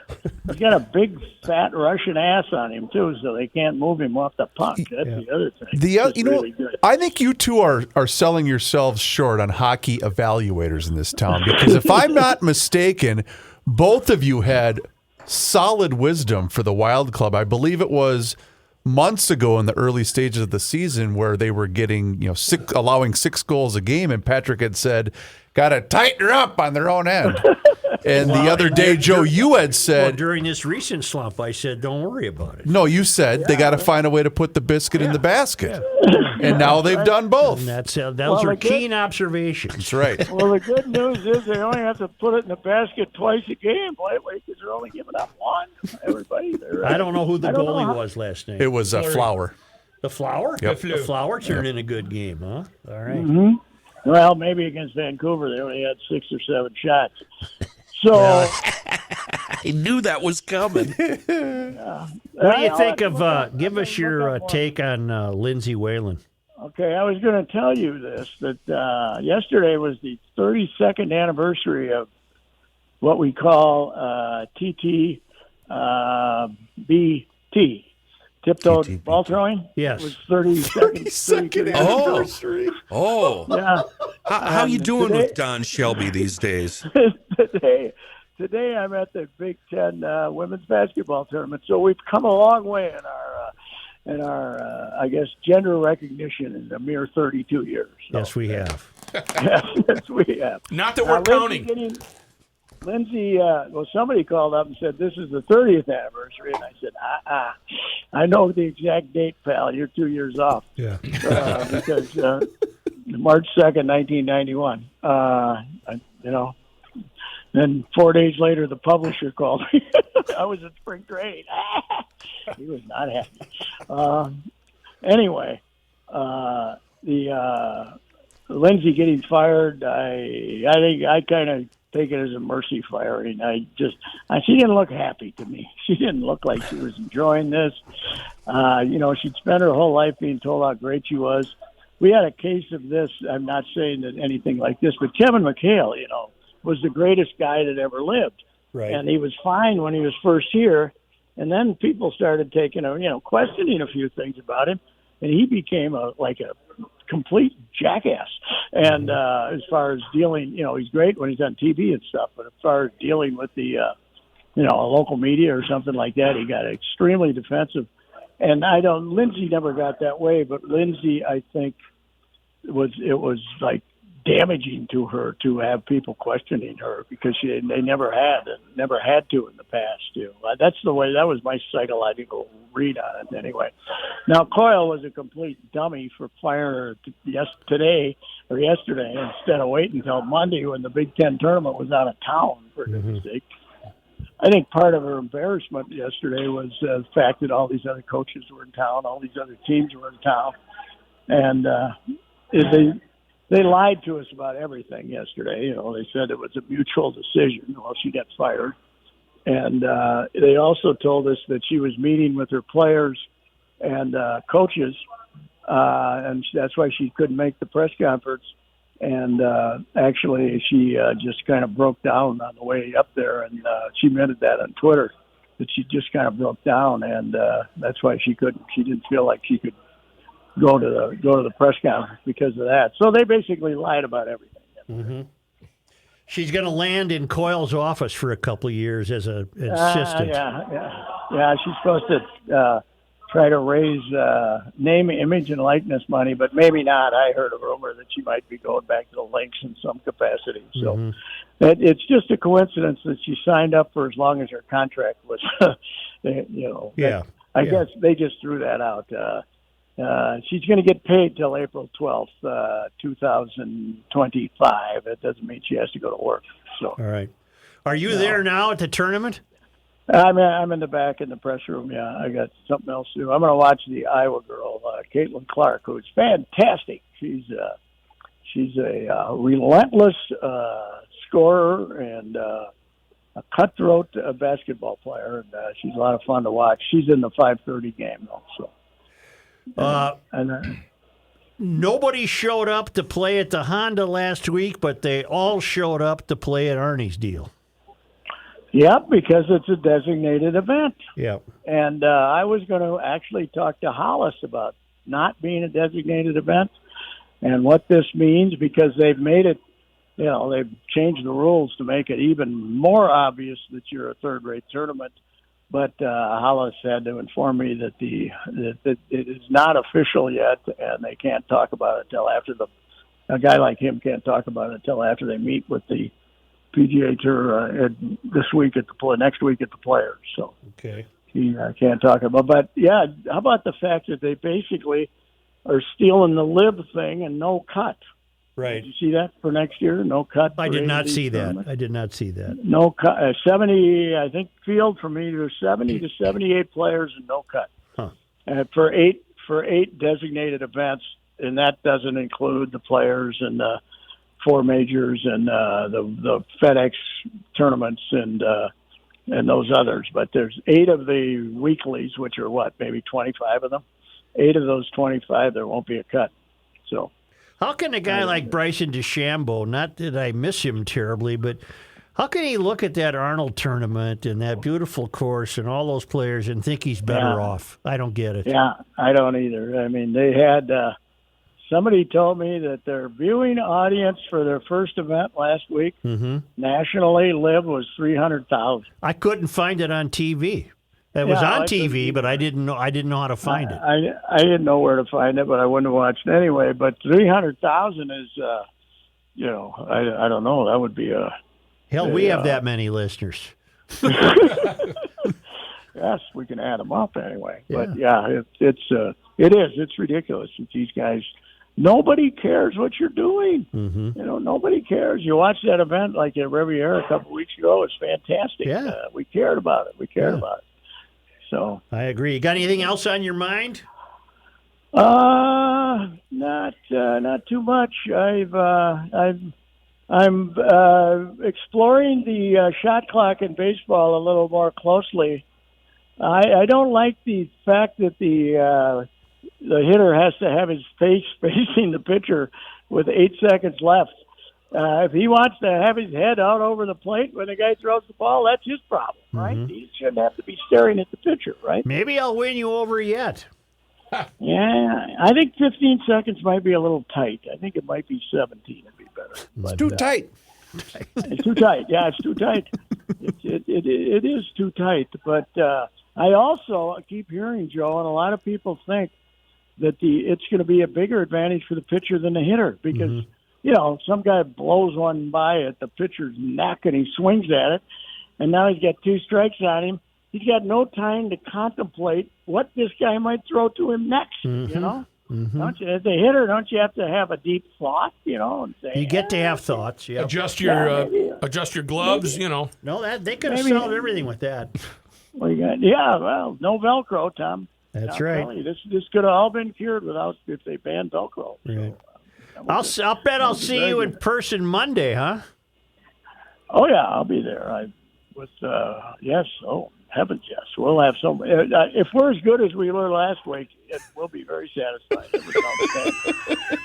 He's got a big, fat Russian ass on him too, so they can't move him off the puck. That's the other thing. Really good. I think you two are selling yourselves short on hockey evaluators in this town, because if I'm not mistaken, both of you had solid wisdom for the Wild Club. I believe it was months ago in the early stages of the season where they were getting, allowing 6 goals a game, and Patrick had said, got to tighten her up on their own end. And the other day, Joe, you had said... during this recent slump, I said, don't worry about it. No, you said they got to find a way to put the biscuit in the basket. And now they've done both. And those are keen observations. That's right. Well, the good news is they only have to put it in the basket twice a game lately because they're only giving up one. Everybody. I don't know who the goalie was last night. It was Flower. The Flower? Yep. The Flower turned in a good game, huh? All right. Mm-hmm. Well, maybe against Vancouver they only had 6 or 7 shots. So I knew that was coming. What do you think of? Give us your take on Lindsay Whalen. Okay, I was going to tell you this, that yesterday was the 32nd anniversary of what we call TTBT, tiptoed ball throwing. Yes. It was 32nd anniversary. Oh. Yeah. How you doing with Don Shelby these days? Today I'm at the Big Ten women's basketball tournament, so we've come a long way in our I guess gender recognition in a mere 32 years. So. Yes, we have. Yes, we have. Not that we're counting. Lindsay, somebody called up and said, this is the 30th anniversary. And I said, I know the exact date, pal. You're 2 years off. Yeah. Because March 2nd, 1991. Then 4 days later, the publisher called me. I was in spring training. He was not happy. Anyway, the Lindsay getting fired, I think I kind of take it as a mercy firing. She didn't look happy to me. She didn't look like she was enjoying this. She'd spent her whole life being told how great she was. We had a case of this. I'm not saying that anything like this, but Kevin McHale, was the greatest guy that ever lived. Right. And he was fine when he was first here. And then people started questioning a few things about him. And he became a complete jackass. And as far as dealing, he's great when he's on TV and stuff. But as far as dealing with the, a local media or something like that, he got extremely defensive. And Lindsay never got that way. But Lindsay, I think, it was like damaging to her to have people questioning her because they never had to in the past. That's the way. That was my psychological read on it anyway. Now Coyle was a complete dummy for firing her yesterday instead of waiting until Monday when the Big Ten tournament was out of town for goodness sake. I think part of her embarrassment yesterday was the fact that all these other coaches were in town, all these other teams were in town, and they lied to us about everything yesterday. They said it was a mutual decision. Well, she got fired. And they also told us that she was meeting with her players and coaches, and that's why she couldn't make the press conference. And actually, she just kind of broke down on the way up there, and she admitted that on Twitter, that she just kind of broke down, and that's why she didn't feel like she could go to the press conference because of that. So they basically lied about everything. Mm-hmm. She's going to land in Coyle's office for a couple of years as an assistant. Yeah. She's supposed to try to raise name, image, and likeness money, but maybe not. I heard a rumor that she might be going back to the Lynx in some capacity. So it's just a coincidence that she signed up for as long as her contract was. I guess they just threw that out. She's going to get paid till April 12th, 2025. That doesn't mean she has to go to work. So, all right. Are you there now at the tournament? I'm in the back in the press room. Yeah, I got something else to do. I'm going to watch the Iowa girl, Caitlin Clark, who's fantastic. She's a relentless scorer and a cutthroat basketball player, and she's a lot of fun to watch. She's in the 5:30 game, though. Nobody showed up to play at the Honda last week, but they all showed up to play at Arnie's deal. Yep, because it's a designated event. Yep. And I was going to actually talk to Hollis about not being a designated event and what this means, because they've made it, they've changed the rules to make it even more obvious that you're a third-rate tournament. But Hollis had to inform me that that it is not official yet, and they can't talk about it until after a guy like him can't talk about it until after they meet with the PGA Tour next week at the Players. So okay, he can't talk about. But yeah, how about the fact that they basically are stealing the LIV thing and no cut? Right. Did you see that for next year? No cut. I did not see that. No cut. 70, I think, field from either 70 to 78 players and no cut. Huh. For eight designated events, and that doesn't include the Players and the four majors and the FedEx tournaments and those others. But there's 8 of the weeklies, which are maybe 25 of them. 8 of those 25, there won't be a cut. So. How can a guy like Bryson DeChambeau, not that I miss him terribly, but how can he look at that Arnold tournament and that beautiful course and all those players and think he's better off? I don't get it. Yeah, I don't either. I mean, they had somebody told me that their viewing audience for their first event last week, nationally, LIV was 300,000. I couldn't find it on TV. It was on TV, but I didn't know how to find it. I didn't know where to find it, but I wouldn't have watched it anyway. But 300,000 is, I don't know. That would be we have that many listeners. Yes, we can add them up anyway. Yeah. But it's ridiculous that these guys. Nobody cares what you're doing. Nobody cares. You watch that event like at Riviera a couple weeks ago. It's fantastic. Yeah. We cared about it. about it. So I agree. You got anything else on your mind? Not too much. I'm exploring the shot clock in baseball a little more closely. I don't like the fact that the hitter has to have his face facing the pitcher with 8 seconds left. If he wants to have his head out over the plate when the guy throws the ball, that's his problem, right? He shouldn't have to be staring at the pitcher, right? Maybe I'll win you over yet. Yeah, I think 15 seconds might be a little tight. I think it might be 17 would be better. It's too tight. It's too tight. Yeah, it's too tight. It is too tight. But I also keep hearing, Joe, and a lot of people think that it's going to be a bigger advantage for the pitcher than the hitter because, some guy blows one by at the pitcher's neck and he swings at it, and now he's got 2 strikes on him. He's got no time to contemplate what this guy might throw to him next, Don't you, as a hitter, don't you have to have a deep thought, and say, you get to have thoughts, yeah. Adjust your gloves, No, they could have solved everything with that. Well, no Velcro, Tom. That's I'm right. telling you, this could have all been cured if they banned Velcro. Right. I'll bet I'll see you in person Monday, huh? Oh yeah, I'll be there. Yes. Oh heavens, yes. We'll have some. If we're as good as we were last week, we'll be very satisfied.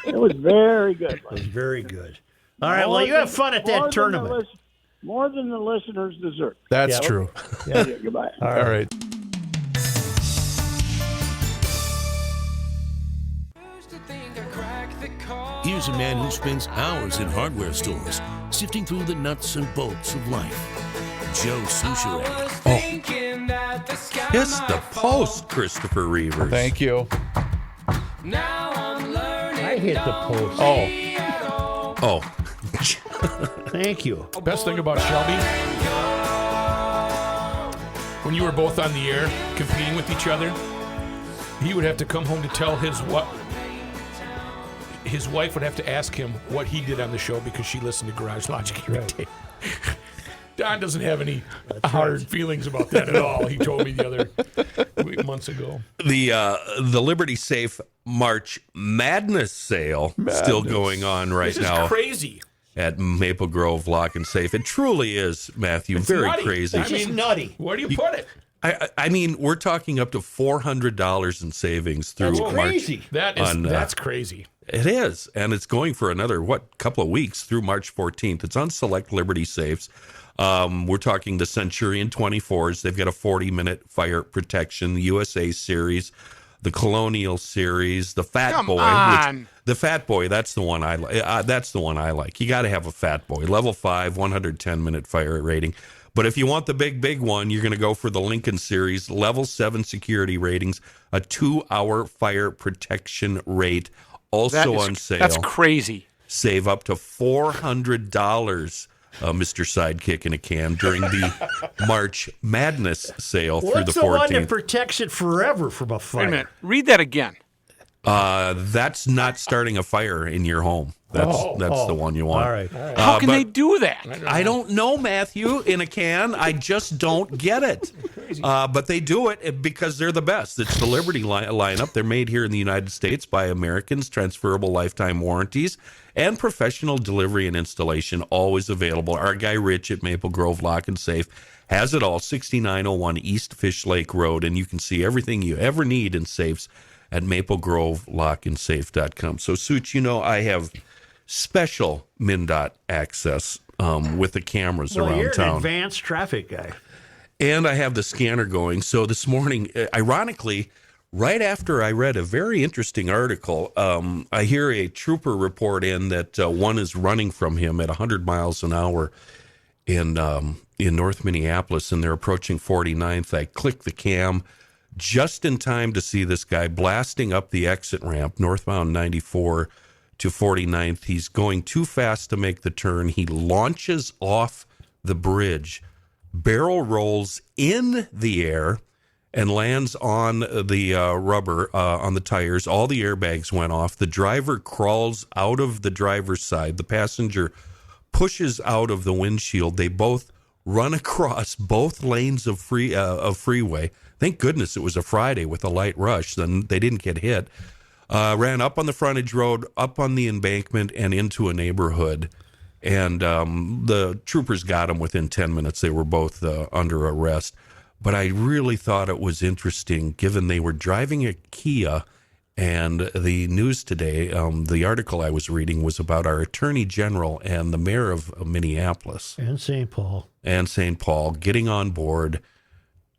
It was very good. It was very good. All right. Well, you have fun at that tournament. More than the listeners deserve. That's true. Yeah. Goodbye. All right. Used to think I cracked the Here's a man who spends hours in hardware stores, sifting through the nuts and bolts of life. Joe Souchere. Kiss the post, Christopher Reavers. Thank you. I hit the post. Oh. Thank you. Best thing about Shelby, when you were both on the air competing with each other, he would have to come home to tell his wife would have to ask him what he did on the show because she listened to Garage Logic every day. Don doesn't have any hard feelings about that at all. He told me the other months ago. The Liberty Safe March Madness sale still going on right now. This is crazy. At Maple Grove Lock and Safe. It truly is, Matthew, It's very nutty. crazy. It's just nutty. Where do you put it? I mean, we're talking up to $400 in savings through That's March. crazy. That's crazy. It is, and it's going for another, couple of weeks through March 14th. It's on select Liberty Safes. We're talking the Centurion 24s. They've got a 40-minute fire protection, the USA Series, the Colonial Series, the Fat Boy. The Fat Boy, that's the one I like. That's the one I like. You got to have a Fat Boy. Level 5, 110-minute fire rating. But if you want the big one, you're going to go for the Lincoln Series, level 7 security ratings, a 2-hour fire protection rate, also on sale. That's crazy. Save up to $400, Mr. Sidekick in a can, during the March Madness sale through the 14th. What's the one that protects it forever from a fire? Wait a minute. Read that again. That's not starting a fire in your home. That's the one you want. All right. How can they do that? I don't know, Matthew, in a can. I just don't get it. But they do it because they're the best. It's the Liberty lineup. They're made here in the United States by Americans, transferable lifetime warranties, and professional delivery and installation, always available. Our guy Rich at Maple Grove Lock and Safe has it all, 6901 East Fish Lake Road, and you can see everything you ever need in safes at maplegrovelockandsafe.com. So, Such, I have special MnDOT access with the cameras around you're town. an advanced traffic guy. And I have the scanner going. So this morning, ironically, right after I read a very interesting article, I hear a trooper report in that one is running from him at 100 miles an hour in North Minneapolis, and they're approaching 49th. I click the cam just in time to see this guy blasting up the exit ramp, northbound 94 to 49th. He's going too fast to make the turn. He launches off the bridge, barrel rolls in the air, and lands on the rubber on the tires. All the airbags went off. The driver crawls out of the driver's side. The passenger pushes out of the windshield. They both run across both lanes of freeway. Thank goodness it was a Friday with a light rush. Then they didn't get hit. Ran up on the frontage road, up on the embankment, and into a neighborhood. And the troopers got them within 10 minutes. They were both under arrest. But I really thought it was interesting, given they were driving a Kia, and the news today, the article I was reading was about our Attorney General and the mayor of Minneapolis. And St. Paul. Getting on board,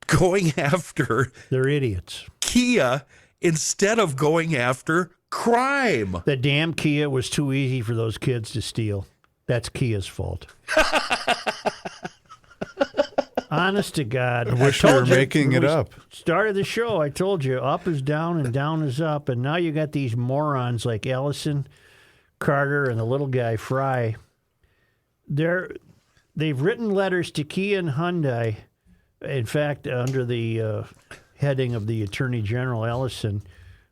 going after... They're idiots. Kia instead of going after crime. The damn Kia was too easy for those kids to steal. That's Kia's fault. Honest to God. I wish we were making it up. Start of the show, I told you, up is down and down is up. And now you got these morons like Ellison, Carter, and the little guy, Fry. They've written letters to Kia and Hyundai. In fact, under the heading of the Attorney General, Ellison,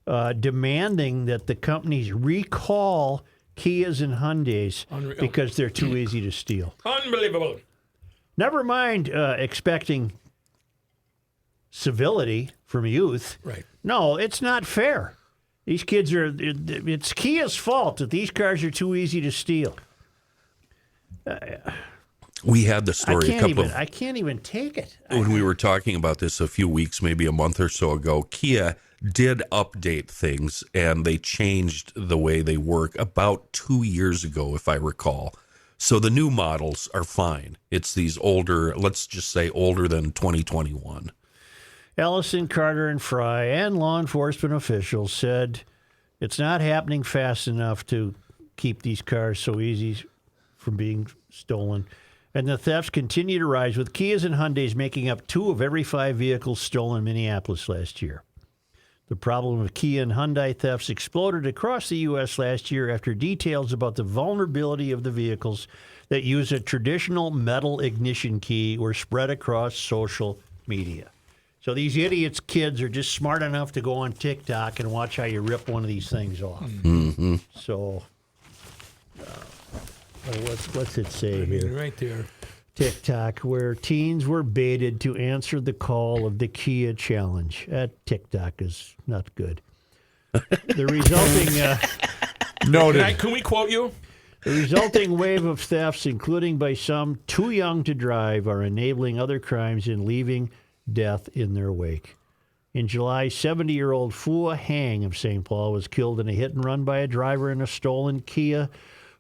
demanding that the companies recall Kias and Hyundais because they're too easy to steal. Unbelievable. Never mind expecting civility from youth. Right. No, it's not fair. These kids it's Kia's fault that these cars are too easy to steal. We had the story I can't even take it. When we were talking about this a few weeks, maybe a month or so ago, Kia did update things, and they changed the way they work about 2 years ago, if I recall. So the new models are fine. It's these older, let's just say older than 2021. Ellison, Carter, and Fry and law enforcement officials said It's not happening fast enough to keep these cars so easy from being stolen. And the thefts continue to rise, with Kias and Hyundais making up 2 of every 5 vehicles stolen in Minneapolis last year. The problem of Kia and Hyundai thefts exploded across the U.S. last year after details about the vulnerability of the vehicles that use a traditional metal ignition key were spread across social media. So these idiots' kids are just smart enough to go on TikTok and watch how you rip one of these things off. Mm-hmm. So, what's it say here? Right there. TikTok, where teens were baited to answer the call of the Kia challenge. TikTok is not good. The resulting... Noted. Can we quote you? The resulting wave of thefts, including by some too young to drive, are enabling other crimes and leaving death in their wake. In July, 70-year-old Phua Hang of St. Paul was killed in a hit-and-run by a driver in a stolen Kia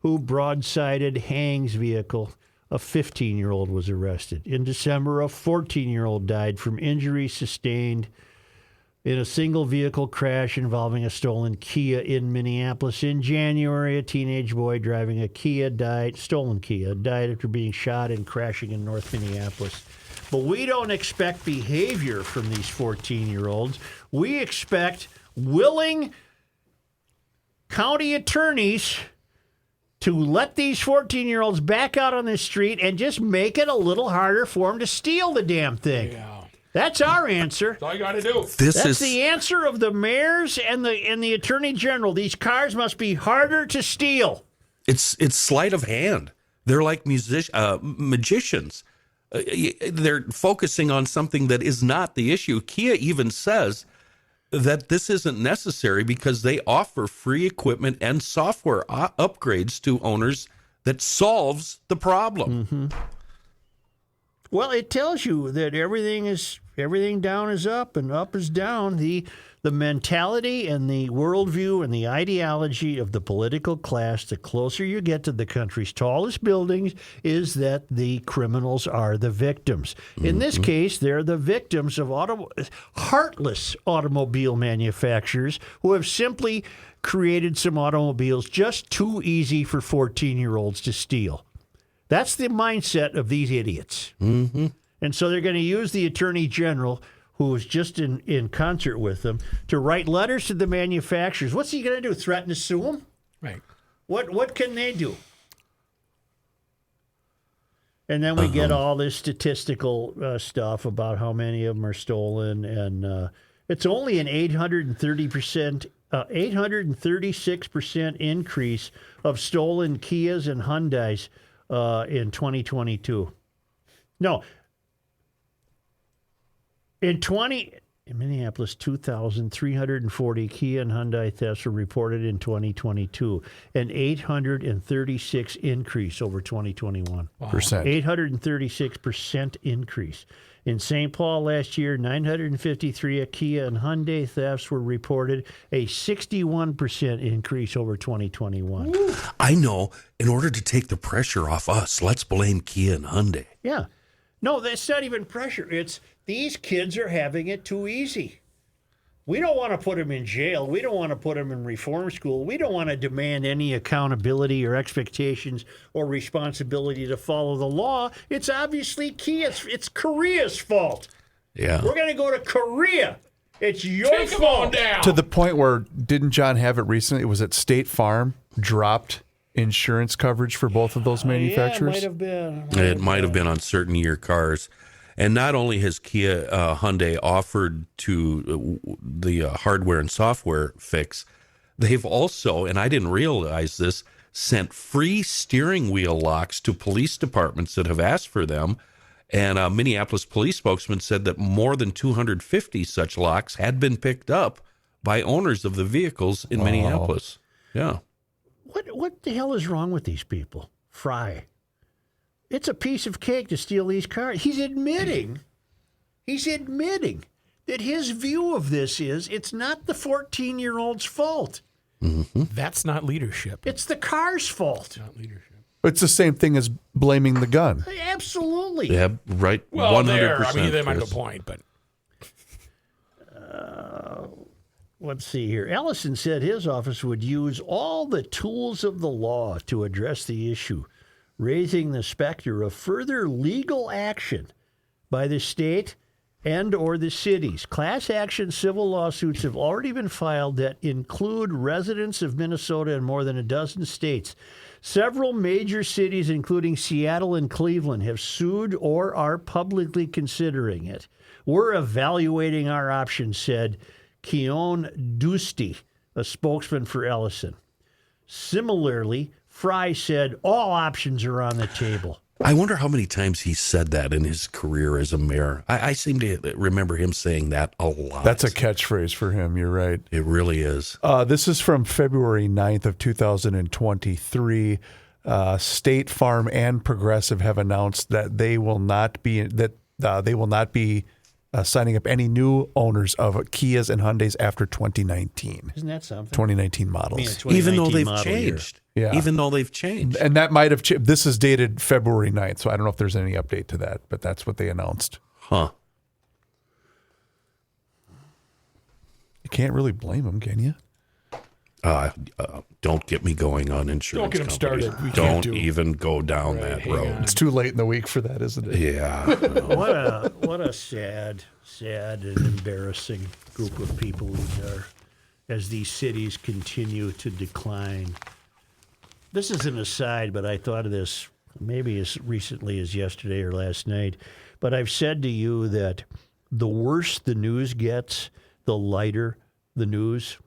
who broadsided Hang's vehicle. A 15-year-old was arrested. In December, a 14-year-old died from injuries sustained in a single-vehicle crash involving a stolen Kia in Minneapolis. In January, a teenage boy driving a stolen Kia, died after being shot and crashing in North Minneapolis. But we don't expect behavior from these 14-year-olds. We expect willing county attorneys to let these 14-year-olds back out on the street and just make it a little harder for them to steal the damn thing. Yeah. That's our answer. That's all you got to do. That's the answer of the mayors and the attorney general. These cars must be harder to steal. It's sleight of hand. They're like magicians. They're focusing on something that is not the issue. Kia even says that this isn't necessary because they offer free equipment and software upgrades to owners that solves the problem. Mm-hmm. Well, it tells you that everything down is up and up is down. The mentality and the worldview and the ideology of the political class, the closer you get to the country's tallest buildings, is that the criminals are the victims. In this case, they're the victims of heartless automobile manufacturers who have simply created some automobiles just too easy for 14-year-olds to steal. That's the mindset of these idiots. Mm-hmm. And so they're going to use the attorney general, who was just in concert with them, to write letters to the manufacturers. What's he going to do? Threaten to sue them? Right. What can they do? And then we get all this statistical stuff about how many of them are stolen, and it's only an 836% increase of stolen Kias and Hyundais in 2022. No. In Minneapolis, 2,340 Kia and Hyundai thefts were reported in 2022, an 836 increase over 2021. Wow. 836% increase. In St. Paul last year, 953 Kia and Hyundai thefts were reported, a 61% increase over 2021. Woo. I know. In order to take the pressure off us, let's blame Kia and Hyundai. Yeah. No, that's not even pressure. It's these kids are having it too easy. We don't want to put them in jail. We don't want to put them in reform school. We don't want to demand any accountability or expectations or responsibility to follow the law. It's obviously Kia. It's Korea's fault. Yeah. We're going to go to Korea. It's your fault. Down. To the point where, didn't John have it recently? It was at State Farm dropped insurance coverage for both of those manufacturers? Yeah, it might have been. It might have been on certain year cars. And not only has Kia Hyundai offered to the hardware and software fix, they've also, and I didn't realize this, sent free steering wheel locks to police departments that have asked for them. And a Minneapolis police spokesman said that more than 250 such locks had been picked up by owners of the vehicles in Minneapolis. Yeah. What the hell is wrong with these people? Fry. It's a piece of cake to steal these cars. He's admitting that his view of this is it's not the 14-year-old's fault. Mm-hmm. That's not leadership. It's the car's fault. Not leadership. It's the same thing as blaming the gun. Absolutely. Yeah, right. Well, 100%. I mean, they might have a point, but let's see here. Ellison said his office would use all the tools of the law to address the issue, raising the specter of further legal action by the state and or the cities. Class action civil lawsuits have already been filed that include residents of Minnesota and more than a dozen states. Several major cities, including Seattle and Cleveland, have sued or are publicly considering it. We're evaluating our options, said Keon Dusty, a spokesman for Ellison. Similarly, Fry said all options are on the table. I wonder how many times he said that in his career as a mayor. I seem to remember him saying that a lot. That's a catchphrase for him. You're right. It really is. This is from February 9th of 2023. State Farm and Progressive have announced that they will not be signing up any new owners of Kias and Hyundais after 2019. Isn't that something? 2019 models. Even though they've changed. Yeah. Even though they've changed. And that might have changed. This is dated February 9th, so I don't know if there's any update to that, but that's what they announced. Huh. You can't really blame them, can you? Don't get me going on insurance. Don't get them companies. started. We Don't can't even go down that road. It's too late in the week for that, isn't it? Yeah. What a sad and embarrassing group of people we are as these cities continue to decline. This is an aside, but I thought of this maybe as recently as yesterday or last night. But I've said to you that the worse the news gets, the lighter the news,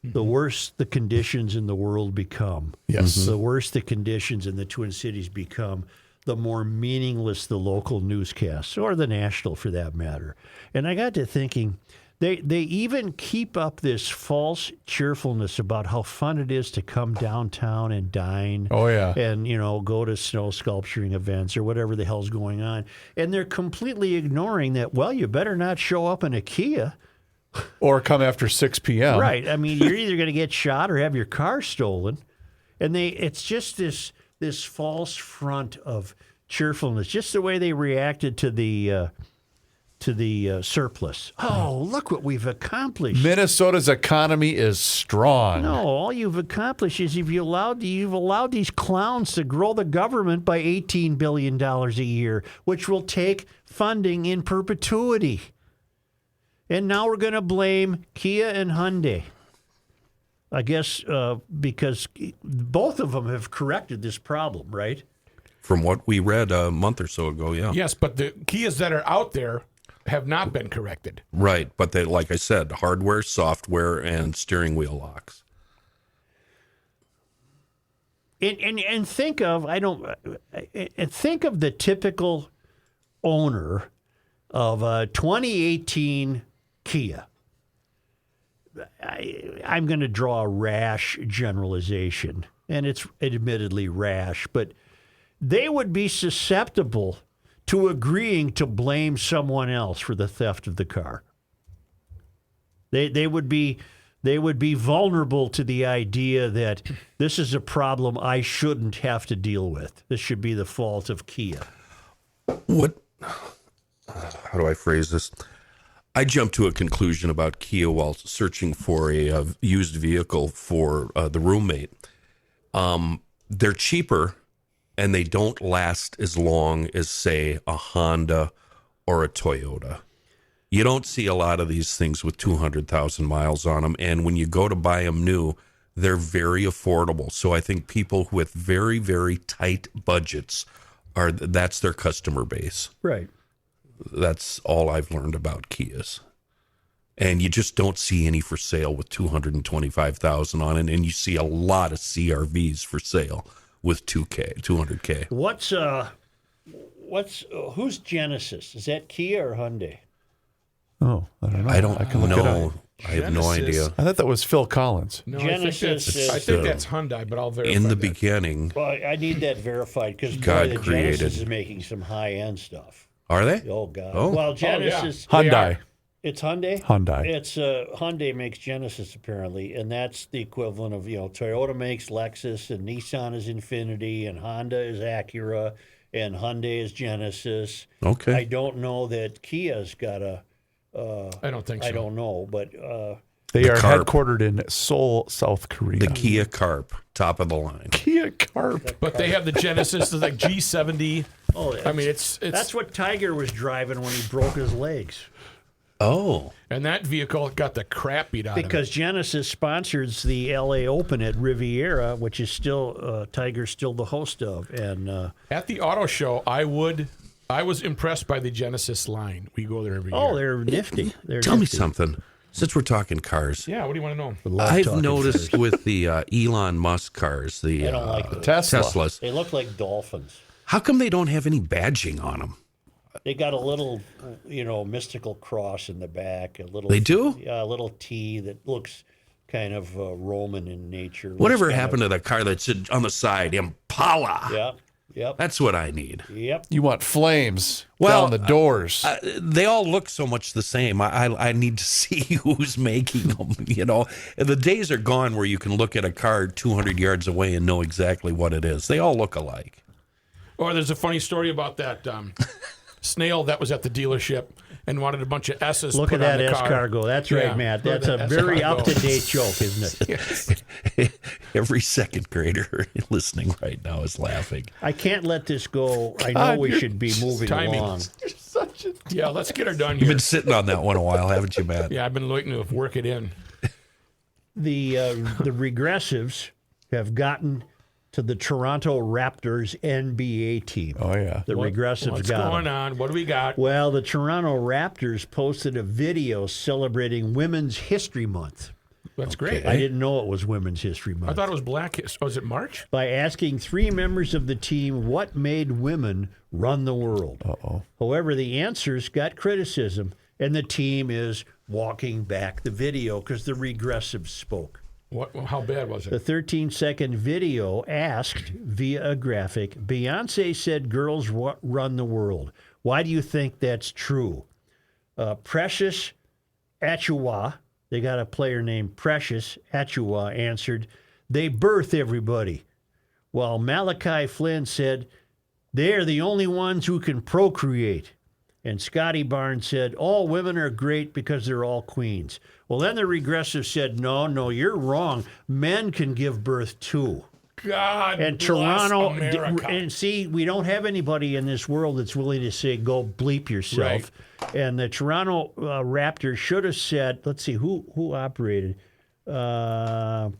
the worse the conditions in the world become. Yes. The worse the conditions in the Twin Cities become, the more meaningless the local newscasts, or the national for that matter. And I got to thinking, they even keep up this false cheerfulness about how fun it is to come downtown and dine. Oh, yeah. And, go to snow sculpturing events or whatever the hell's going on. And they're completely ignoring that, well, you better not show up in a Kia. Or come after 6 p.m. Right. I mean, you're either going to get shot or have your car stolen. And it's just this false front of cheerfulness, just the way they reacted to the surplus. Oh, look what we've accomplished. Minnesota's economy is strong. No, all you've accomplished is you've allowed these clowns to grow the government by $18 billion a year, which will take funding in perpetuity. And now we're going to blame Kia and Hyundai. I guess because both of them have corrected this problem, right? From what we read a month or so ago, yeah. Yes, but the Kias that are out there have not been corrected. Right, but they, like I said, hardware, software, and steering wheel locks. And think of think of the typical owner of a 2018 Kia. I'm going to draw a rash generalization, and it's admittedly rash, but they would be susceptible to agreeing to blame someone else for the theft of the car. They would be vulnerable to the idea that this is a problem I shouldn't have to deal with. This should be the fault of Kia. How do I phrase this? I jumped to a conclusion about Kia while searching for a used vehicle for the roommate. They're cheaper, and they don't last as long as, say, a Honda or a Toyota. You don't see a lot of these things with 200,000 miles on them, and when you go to buy them new, they're very affordable. So I think people with very, very tight budgets that's their customer base. Right. That's all I've learned about Kias. And you just don't see any for sale with 225,000 on it, and you see a lot of CRVs for sale with 200K. Who's Genesis? Is that Kia or Hyundai? Oh, I don't know. I can look it up. I have no idea. I thought that was Phil Collins. No, Genesis I think that's Hyundai, but I'll verify in the that. beginning. Well, I need that verified because God the created. Genesis is making some high-end stuff. Are they? Oh, God. Oh. Well, Genesis... Hyundai. It's Hyundai? Hyundai. It's Hyundai makes Genesis, apparently, and that's the equivalent of, Toyota makes Lexus, and Nissan is Infiniti, and Honda is Acura, and Hyundai is Genesis. Okay. I don't know that Kia's got a... I don't think so. I don't know, but They The are Carp. headquartered in Seoul, South Korea. The Kia Carp, top of the line. Kia Carp. But they have the Genesis, the like G70. Oh, I mean, it's that's what Tiger was driving when he broke his legs. Oh. And that vehicle got the crap beat out of it. Because Genesis sponsors the LA Open at Riviera, which is still Tiger's still the host of. And at the auto show, I was impressed by the Genesis line. We go there every year. they're nifty. They're Tell me nifty. something. Since we're talking cars, Yeah, what do you want to know? Love I've talking noticed cars. with the Elon Musk cars, the I don't like those. Teslas, They look like dolphins. how come they don't have any badging on them? They got a little, mystical cross in the back. A little. They do? Yeah, a little T that looks kind of Roman in nature. Whatever happened to the car that's on the side? Impala. Yep. That's what I need. Yep. You want flames Well, down the doors. They all look so much the same. I need to see who's making them. The days are gone where you can look at a car 200 yards away and know exactly what it is. They all look alike. Or there's a funny story about that snail that was at the dealership and wanted a bunch of S's Look put at on that the car. escargot. That's right, Yeah, Matt. look at That's a that very escargot. up-to-date joke, isn't it? Every second grader listening right now is laughing. I can't let this go. I know we should be moving timing. along. Yeah, let's get her done You've here. been sitting on that one a while, haven't you, Matt? Yeah, I've been looking to work it in. The regressives have gotten to the Toronto Raptors NBA team. Oh, yeah. The regressives What's got 'em. going on? What do we got? Well, the Toronto Raptors posted a video celebrating Women's History Month. That's great. I didn't know it was Women's History Month. I thought it was Black History. Was it March? By asking 3 members of the team what made women run the world. Uh-oh. However, the answers got criticism, and the team is walking back the video because the regressives spoke. What? How bad was The it? 13-second video asked via a graphic, Beyonce said girls run the world. Why do you think that's true? Precious Achua, they got a player named Precious Achua, answered, they birth everybody. While Malachi Flynn said, they're the only ones who can procreate. And Scotty Barnes said, all women are great because they're all queens. Well, then the regressive said, no, you're wrong. Men can give birth too. God And bless Toronto, America. and see, we don't have anybody in this world that's willing to say, go bleep yourself. Right. And the Toronto Raptors should have said, let's see, who operated? The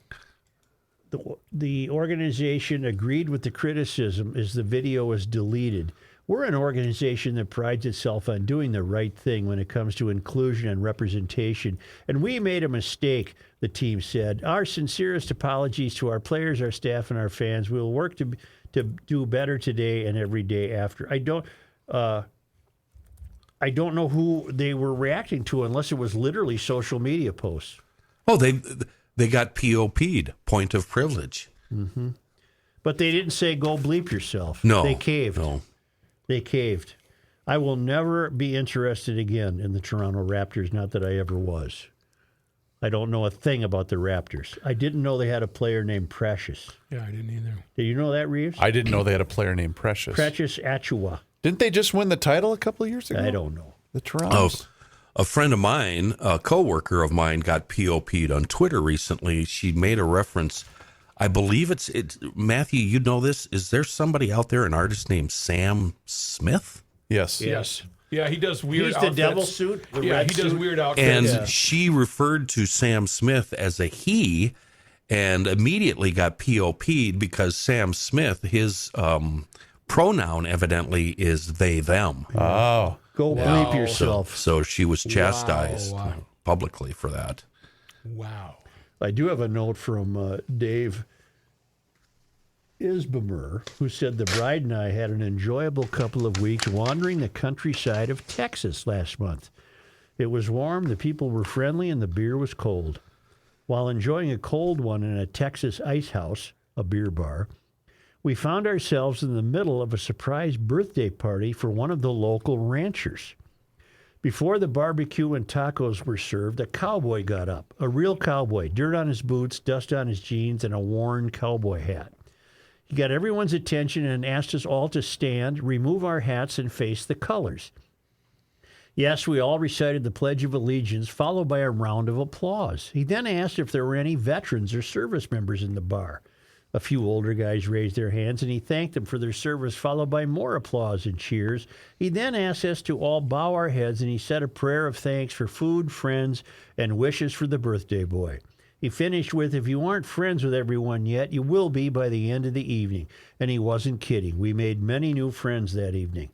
organization agreed with the criticism as the video was deleted. We're an organization that prides itself on doing the right thing when it comes to inclusion and representation. And we made a mistake, the team said. Our sincerest apologies to our players, our staff, and our fans. We will work to do better today and every day after. I don't know who they were reacting to unless it was literally social media posts. Oh, they got POP'd, point of privilege. Mm-hmm. But they didn't say, go bleep yourself. No. They caved. No. They caved. I will never be interested again in the Toronto Raptors, not that I ever was. I don't know a thing about the Raptors. I didn't know they had a player named Precious. Yeah, I didn't either. Did you know that, Reeves? I didn't know they had a player named Precious. Precious Achua. Didn't they just win the title a couple of years ago? I don't know. The Torontos. A friend of mine, a coworker of mine, got POP'd on Twitter recently. She made a reference. I believe it's Matthew, you know this. Is there somebody out there, an artist named Sam Smith? Yes. Yes. Yeah, he does weird He's outfits. the devil suit? The Yeah, red he does suit? weird outfits. And she referred to Sam Smith as a he and immediately got POP'd because Sam Smith, his pronoun evidently is they, them. Oh. Go bleep yourself. So she was chastised Wow. publicly for that. Wow. I do have a note from Dave Isbemer, who said the bride and I had an enjoyable couple of weeks wandering the countryside of Texas last month. It was warm, the people were friendly, and the beer was cold. While enjoying a cold one in a Texas ice house, a beer bar, we found ourselves in the middle of a surprise birthday party for one of the local ranchers. Before the barbecue and tacos were served, a cowboy got up, a real cowboy, dirt on his boots, dust on his jeans, and a worn cowboy hat. He got everyone's attention and asked us all to stand, remove our hats, and face the colors. Yes, we all recited the Pledge of Allegiance, followed by a round of applause. He then asked if there were any veterans or service members in the bar. A few older guys raised their hands, and he thanked them for their service, followed by more applause and cheers. He then asked us to all bow our heads, and he said a prayer of thanks for food, friends, and wishes for the birthday boy. He finished with, if you aren't friends with everyone yet, you will be by the end of the evening. And he wasn't kidding. We made many new friends that evening.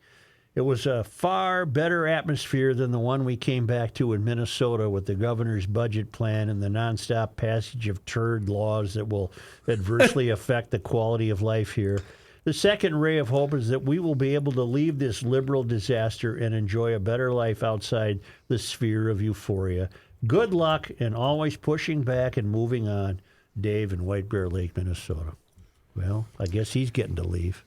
It was a far better atmosphere than the one we came back to in Minnesota with the governor's budget plan and the nonstop passage of turd laws that will adversely affect the quality of life here. The second ray of hope is that we will be able to leave this liberal disaster and enjoy a better life outside the sphere of euphoria. Good luck and always pushing back and moving on. Dave in White Bear Lake, Minnesota. Well, I guess he's getting to leave.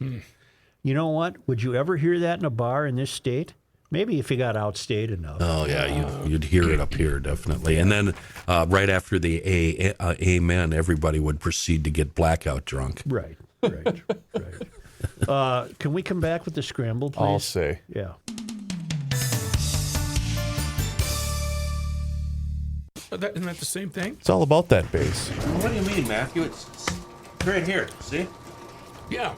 You know what? Would you ever hear that in a bar in this state? Maybe if you got outstayed enough. Oh, yeah, you'd hear it up here, definitely. And then right after the amen, everybody would proceed to get blackout drunk. Right. Can we come back with the scramble, please? I'll say. Yeah. Isn't that the same thing? It's all about that bass. What do you mean, Matthew? It's right here. See? Yeah.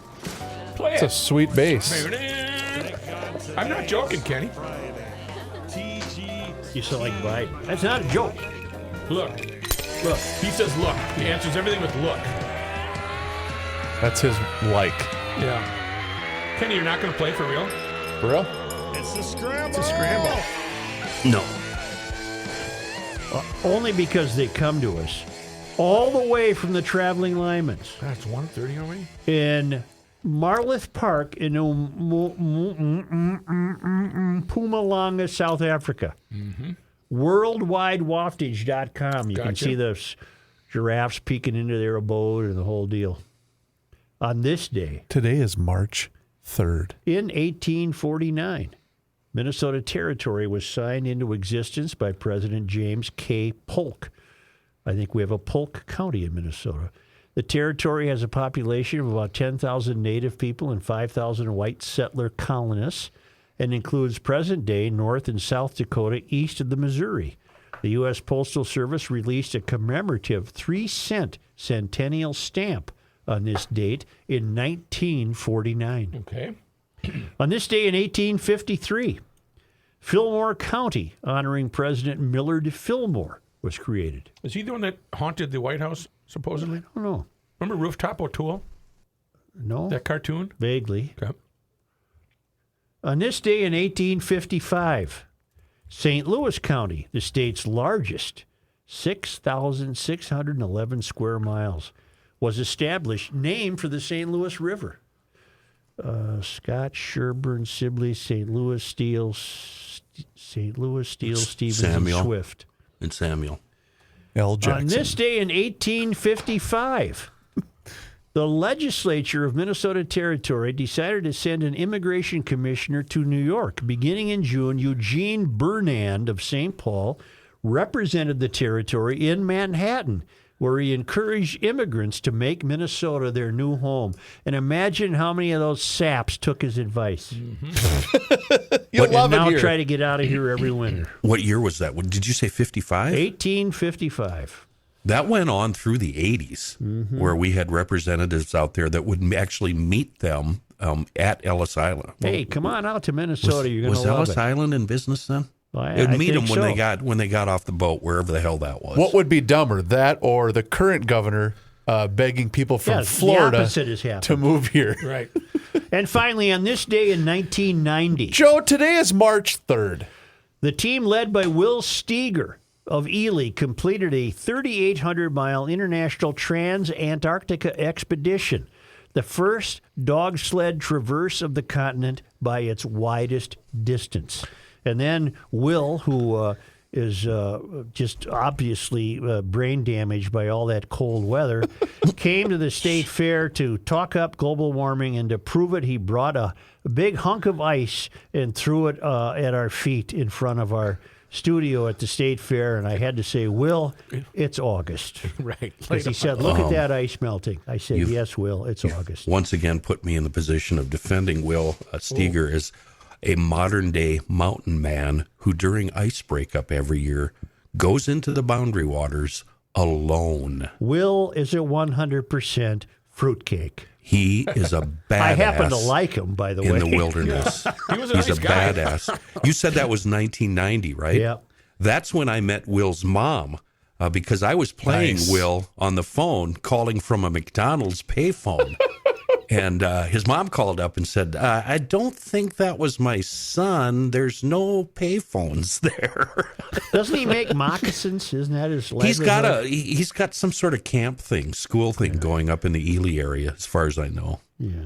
Play It's a sweet bass. I'm not joking, Kenny. You sound like Biden. That's not a joke. Look. He says look. He answers everything with look. That's his like. Yeah. Kenny, you're not going to play for real? For real? It's a scramble. No. Only because they come to us all the way from the traveling Lymans. That's 1:30 already? In Marloth Park in Mpumalanga, South Africa. Mm-hmm. Worldwidewaftage.com. You can see the giraffes peeking into their abode and the whole deal. On this day. Today is March 3rd. In 1849, Minnesota Territory was signed into existence by President James K. Polk. I think we have a Polk County in Minnesota. The territory has a population of about 10,000 native people and 5,000 white settler colonists and includes present-day North and South Dakota east of the Missouri. The U.S. Postal Service released a commemorative 3-cent centennial stamp on this date in 1949. Okay. On this day in 1853, Fillmore County, honoring President Millard Fillmore, was created. Is he the one that haunted the White House, supposedly? I don't know. Remember Rooftop O'Toole? No. That cartoon? Vaguely. Okay. On this day in 1855, St. Louis County, the state's largest, 6,611 square miles, was established, named for the St. Louis River. Scott, Sherburne, Sibley, St. Louis Steel, Stevens, Samuel. and Swift. And Samuel. L. Jackson. On this day in 1855, the legislature of Minnesota Territory decided to send an immigration commissioner to New York. Beginning in June, Eugene Burnand of St. Paul represented the territory in Manhattan, where he encouraged immigrants to make Minnesota their new home. And imagine how many of those saps took his advice. Mm-hmm. You'll love now it here. Try to get out of here every winter. What year was that? Did you say 55? 1855. That went on through the 80s, where we had representatives out there that would actually meet them at Ellis Island. Hey, come on out to Minnesota. You're going to love Was Ellis it. Island in business then? Well, It would I meet them think when so. they got off the boat, wherever the hell that was. What would be dumber, that or the current governor begging people from Yes, the Florida opposite has happened. to move here? Right. And finally, on this day in 1990, Joe, today is March 3rd. the team led by Will Steger of Ely completed a 3,800-mile international trans-Antarctica expedition, the first dog sled traverse of the continent by its widest distance. And then Will, who is just obviously brain damaged by all that cold weather, came to the state fair to talk up global warming, and to prove it, he brought a big hunk of ice and threw it at our feet in front of our studio at the state fair. And I had to say, Will, it's August. Right. Because he said, look at that ice melting. I said, yes, Will, it's August. Once again put me in the position of defending Will Steger. a modern-day mountain man who, during ice breakup every year, goes into the boundary waters alone. Will is a 100% fruitcake. He is a badass. I happen to like him, by the way. In the wilderness. He was a He's nice a guy. badass. You said that was 1990, right? Yeah. That's when I met Will's mom, because I was playing Will on the phone, calling from a McDonald's payphone. And his mom called up and said, I don't think that was my son. There's no payphones there. Doesn't he make moccasins? Isn't that his livelihood? He's got some sort of camp thing, school thing going up in the Ely area, as far as I know. Yeah.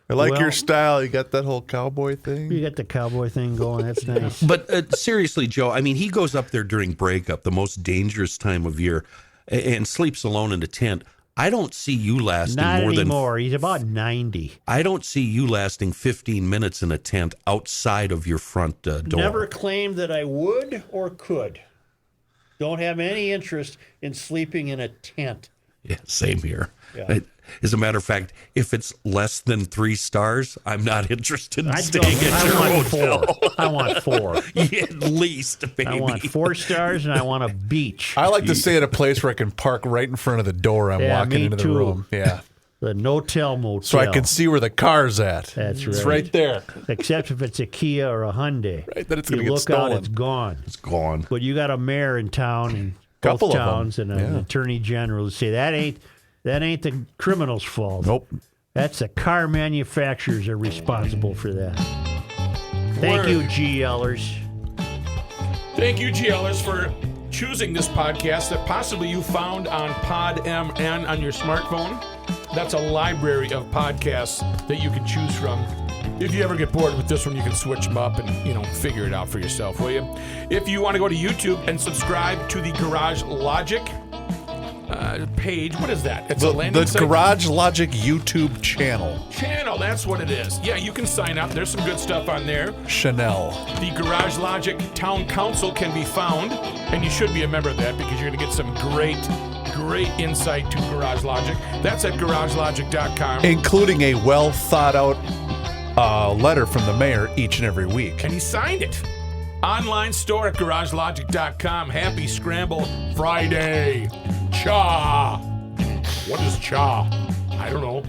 I like your style. You got that whole cowboy thing. You got the cowboy thing going. That's nice. But seriously, Joe, I mean, he goes up there during breakup, the most dangerous time of year, and sleeps alone in a tent. I don't see you lasting Not more anymore. He's about 90. I don't see you lasting 15 minutes in a tent outside of your front door. Never claimed that I would or could. Don't have any interest in sleeping in a tent. Yeah, same here. Yeah. As a matter of fact, if it's less than 3 stars, I'm not interested in staying at I your want hotel. 4. I want 4. Yeah, at least, baby. I want 4 stars, and I want a beach. I like to stay at a place where I can park right in front of the door I'm walking me into the too. room. Yeah. The no-tell motel. So I can see where the car's at. That's right. It's right there. Except if it's a Kia or a Hyundai. Right, then it's you going to get look stolen. out, it's gone. It's gone. But you got a mayor in town, and Couple both of them. towns, and an attorney general to say that ain't the criminal's fault. Nope. That's the car manufacturers are responsible for that. Thank you, GLers. Thank you, GLers, for choosing this podcast that possibly you found on PodMN on your smartphone. That's a library of podcasts that you can choose from. If you ever get bored with this one, you can switch them up and, figure it out for yourself, will you? If you want to go to YouTube and subscribe to the Garage Logic page, what is that? It's a landing The site? Garage Logic YouTube channel. Channel, that's what it is. Yeah, you can sign up. There's some good stuff on there. Chanel. The Garage Logic Town Council can be found, and you should be a member of that because you're going to get some great insight to Garage Logic. That's at garagelogic.com. Including a well thought out letter from the mayor each and every week. And he signed it. Online store at garagelogic.com. Happy Scramble Friday. Cha. What is cha? I don't know.